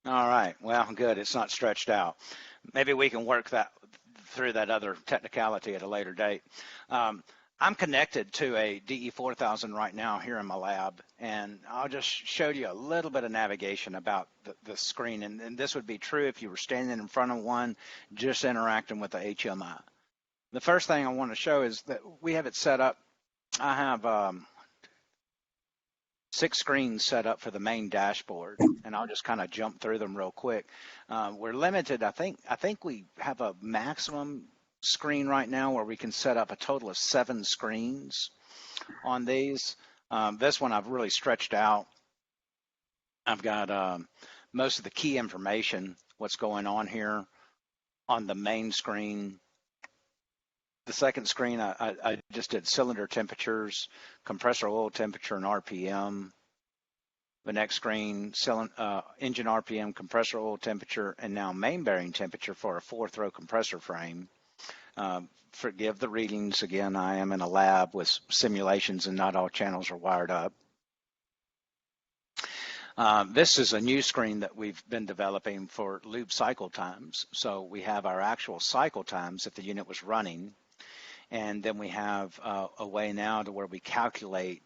All right. Well, good. It's not stretched out. Maybe we can work that through that other technicality at a later date. I'm connected to a DE-4000 right now here in my lab, and I'll just show you a little bit of navigation about the screen. And this would be true if you were standing in front of one, just interacting with the HMI. The first thing I want to show is that we have it set up. I have 6 screens set up for the main dashboard, and I'll just kind of jump through them real quick. We're limited. I think we have a maximum screen right now where we can set up a total of 7 screens on these. This one I've really stretched out. I've got most of the key information, what's going on here on the main screen. The second screen, I just did cylinder temperatures, compressor oil temperature, and RPM. The next screen, engine RPM, compressor oil temperature, and now main bearing temperature for a 4-throw compressor frame. Forgive the readings. Again, I am in a lab with simulations and not all channels are wired up. This is a new screen that we've been developing for lube cycle times. So we have our actual cycle times if the unit was running. And then we have a way now to where we calculate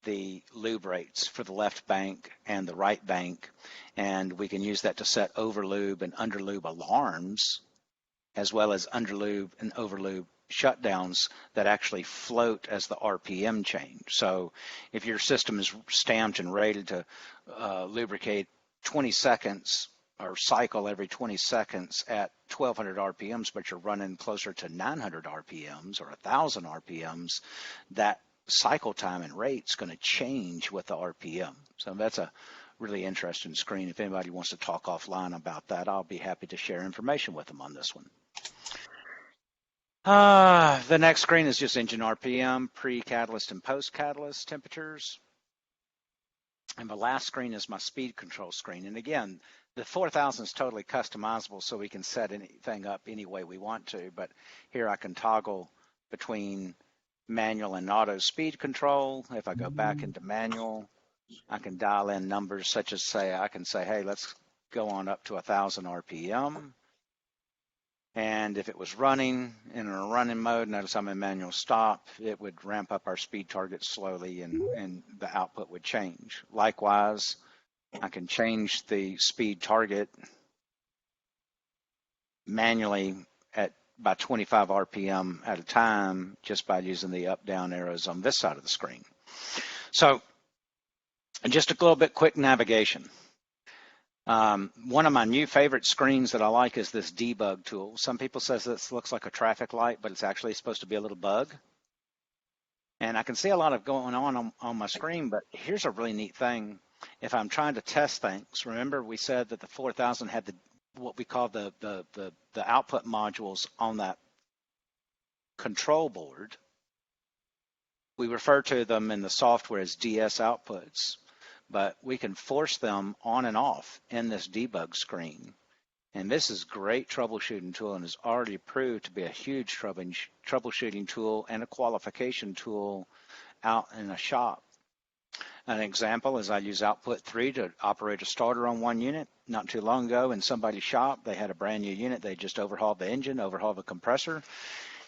the lube rates for the left bank and the right bank. And we can use that to set overlube and underlube alarms, as well as underlube and overlube shutdowns that actually float as the RPM change. So if your system is stamped and rated to lubricate 20 seconds or cycle every 20 seconds at 1200 RPMs, but you're running closer to 900 RPMs or 1000 RPMs, that cycle time and rate's going to change with the RPM. So that's a really interesting screen. If anybody wants to talk offline about that, I'll be happy to share information with them on this one. The next screen is just engine RPM, pre-catalyst and post-catalyst temperatures. And the last screen is my speed control screen. And again, the 4000 is totally customizable, so we can set anything up any way we want to. But here I can toggle between manual and auto speed control. If I go back into manual, I can dial in numbers such as I can say, hey, let's go on up to 1000 RPM. And if it was running in a running mode, notice I'm in manual stop, it would ramp up our speed target slowly and the output would change. Likewise, I can change the speed target manually by 25 RPM at a time just by using the up-down arrows on this side of the screen. So just a little bit quick navigation. One of my new favorite screens that I like is this debug tool. Some people say this looks like a traffic light, but it's actually supposed to be a little bug. And I can see a lot of going on my screen, but here's a really neat thing. If I'm trying to test things, remember we said that the 4000 had what we call the output modules on that control board. We refer to them in the software as DS outputs, but we can force them on and off in this debug screen. And this is a great troubleshooting tool and is already proved to be a huge troubleshooting tool and a qualification tool out in a shop. An example is I use output 3 to operate a starter on one unit. Not too long ago in somebody's shop, they had a brand new unit. They just overhauled the engine, overhauled the compressor.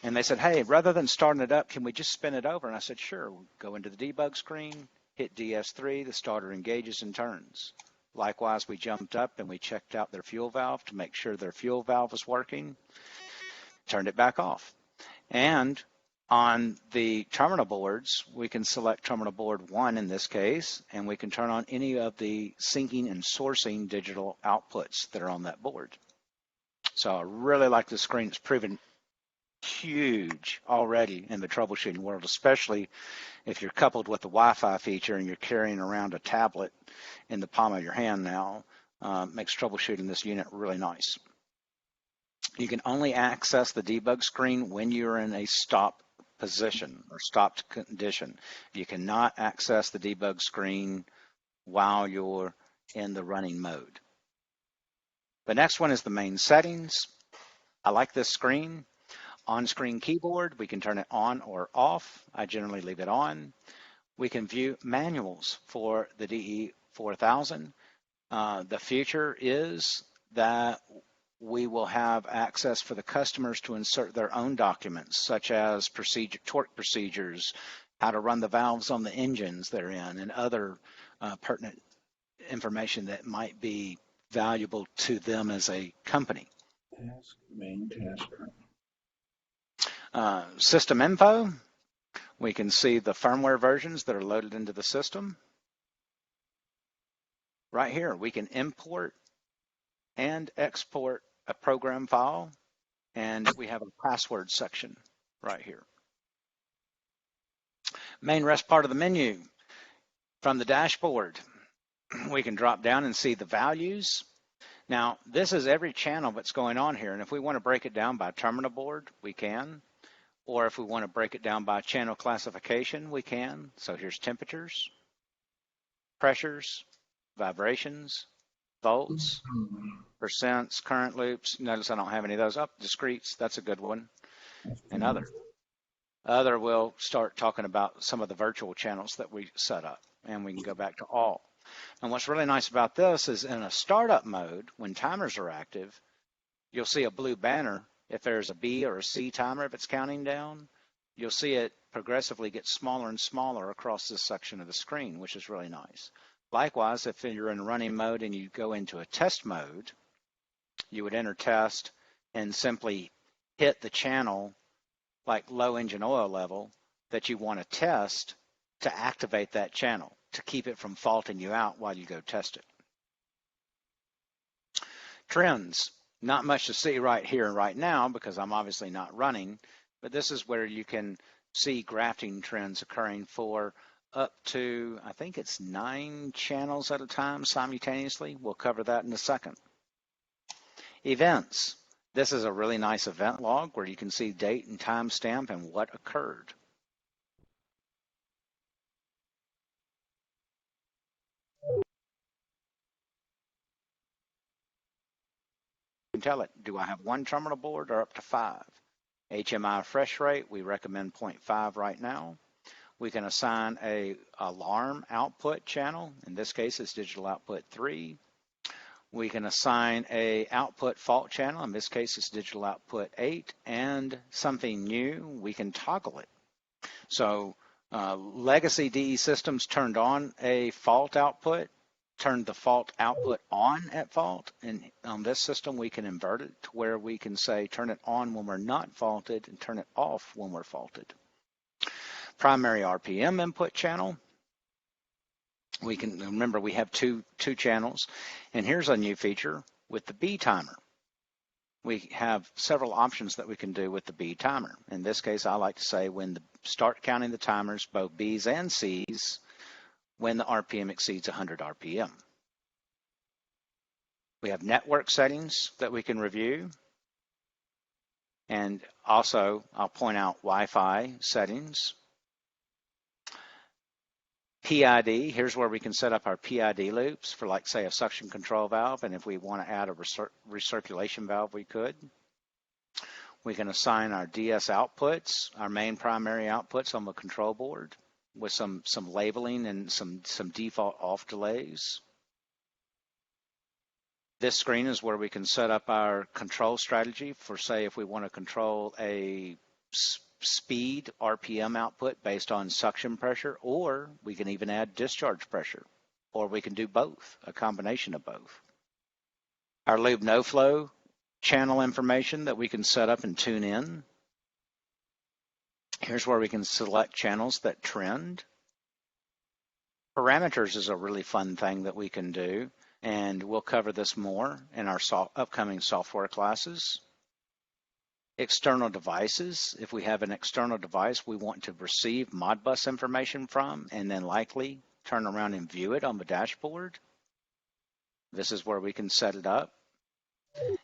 And they said, hey, rather than starting it up, can we just spin it over? And I said, sure. We'll go into the debug screen, hit DS3, the starter engages and turns. Likewise, we jumped up and we checked out their fuel valve to make sure their fuel valve was working, turned it back off. And on the terminal boards, we can select terminal board 1 in this case, and we can turn on any of the syncing and sourcing digital outputs that are on that board. So I really like this screen. It's proven huge already in the troubleshooting world, especially if you're coupled with the Wi-Fi feature and you're carrying around a tablet in the palm of your hand now. Makes troubleshooting this unit really nice. You can only access the debug screen when you're in a stop position or stopped condition. You cannot access the debug screen while you're in the running mode. The next one is the main settings. I like this screen. On-screen keyboard, we can turn it on or off. I generally leave it on. We can view manuals for the DE-4000. The future is that we will have access for the customers to insert their own documents, such as torque procedures, how to run the valves on the engines they're in, and other pertinent information that might be valuable to them as a company. Main task. System info, we can see the firmware versions that are loaded into the system. Right here, we can import and export a program file, and we have a password section right here. Main rest part of the menu. From the dashboard, we can drop down and see the values. Now, this is every channel that's going on here, and if we want to break it down by terminal board, we can. Or if we want to break it down by channel classification, we can. So here's temperatures, pressures, vibrations, volts, percents, current loops. Notice I don't have any of those. Up, discretes, that's a good one. And other. Other, we'll start talking about some of the virtual channels that we set up, and we can go back to all. And what's really nice about this is in a startup mode, when timers are active, you'll see a blue banner. If there's a B or a C timer, if it's counting down, you'll see it progressively get smaller and smaller across this section of the screen, which is really nice. Likewise, if you're in running mode and you go into a test mode, you would enter test and simply hit the channel like low engine oil level that you want to test to activate that channel, to keep it from faulting you out while you go test it. Trends. Not much to see right here and right now because I'm obviously not running, but this is where you can see grafting trends occurring for up to, I think it's 9 channels at a time simultaneously. We'll cover that in a second. Events. This is a really nice event log where you can see date and time stamp and what occurred. Tell it, do I have 1 terminal board or up to 5? HMI refresh rate, we recommend 0.5 right now. We can assign a alarm output channel. In this case, it's digital output 3. We can assign a output fault channel. In this case, it's digital output 8. And something new, we can toggle it. So legacy DE systems turned on a fault output, turned the fault output on at fault, and on this system we can invert it to where we can say turn it on when we're not faulted and turn it off when we're faulted. Primary RPM input channel. We can remember we have two channels, and here's a new feature with the B timer. We have several options that we can do with the B timer. In this case, I like to say when start counting the timers, both B's and C's, when the RPM exceeds 100 RPM. We have network settings that we can review. And also, I'll point out Wi-Fi settings. PID, here's where we can set up our PID loops for, like, say, a suction control valve. And if we want to add a recirculation valve, we could. We can assign our DS outputs, our main primary outputs on the control board, with some labeling and some default off delays. This screen is where we can set up our control strategy for, say, if we want to control a speed RPM output based on suction pressure, or we can even add discharge pressure, or we can do both, a combination of both. Our lube no flow channel information that we can set up and tune in. Here's where we can select channels that trend. Parameters is a really fun thing that we can do, and we'll cover this more in our upcoming software classes. External devices. If we have an external device we want to receive Modbus information from and then likely turn around and view it on the dashboard, this is where we can set it up.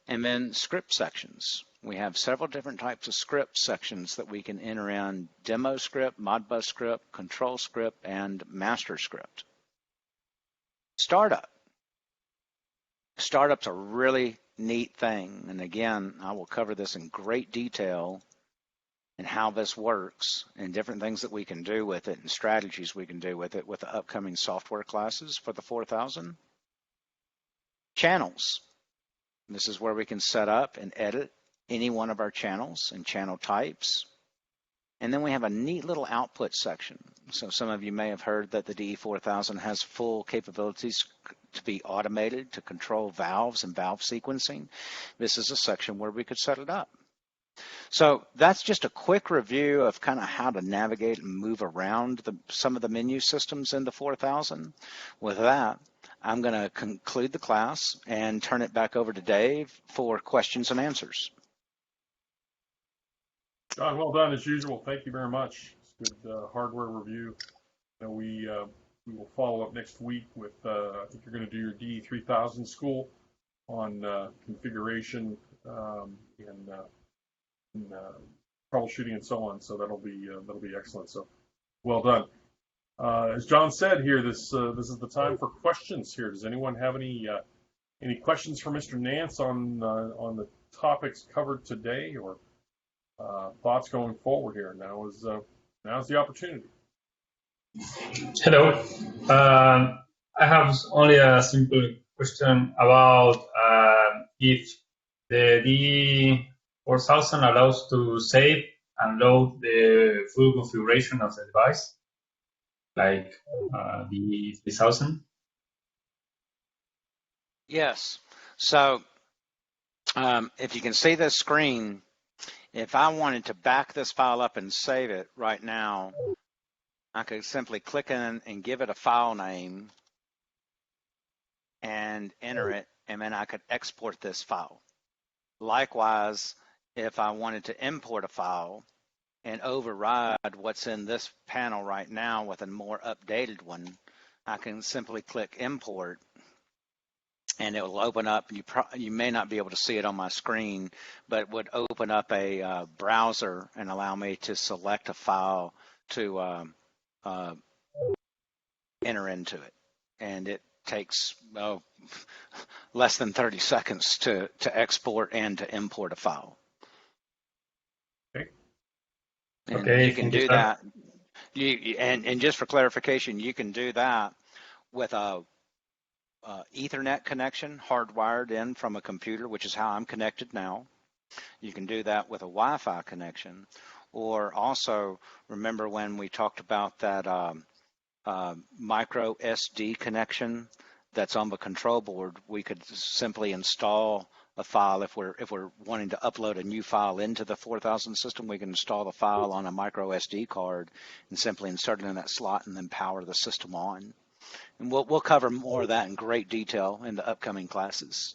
And then script sections. we have several different types of script sections that we can enter in: demo script, Modbus script, control script, and master script. Startup. Startup's a really neat thing. And again, I will cover this in great detail and how this works and different things that we can do with it and strategies we can do with it with the upcoming software classes for the 4000. Channels. This is where we can set up and edit any one of our channels and channel types. And then we have a neat little output section. So some of you may have heard that the DE-4000 has full capabilities to be automated to control valves and valve sequencing. This is a section where we could set it up. So that's just a quick review of kind of how to navigate and move around some of the menu systems in the 4000. With that, I'm going to conclude the class and turn it back over to Dave for questions and answers. John, well done as usual. Thank you very much. It's good hardware review. We will follow up next week with, I think you're going to do your DE-3000 school on configuration and troubleshooting and so on. So that'll be excellent. So well done. As John said here, this is the time for questions here. Does anyone have any questions for Mr. Nance on the topics covered today, or thoughts going forward here? Now's the opportunity. Hello. I have only a simple question about if the DE-4000 allows to save and load the full configuration of the device, like the DE-3000. Yes. So if you can see this screen, if I wanted to back this file up and save it right now, I could simply click in and give it a file name and enter it, and then I could export this file. Likewise, if I wanted to import a file and override what's in this panel right now with a more updated one, I can simply click import, and it will open up. You may not be able to see it on my screen, but it would open up a browser and allow me to select a file to enter into it. And it takes less than 30 seconds to export and to import a file. Okay. And okay, you can do that. And just for clarification, you can do that with a Ethernet connection hardwired in from a computer, which is how I'm connected now. You can do that with a Wi-Fi connection, or also remember when we talked about that micro SD connection that's on the control board. We could simply install a file if we're wanting to upload a new file into the 4000 system. We can install the file on a micro SD card and simply insert it in that slot and then power the system on. And we'll cover more of that in great detail in the upcoming classes.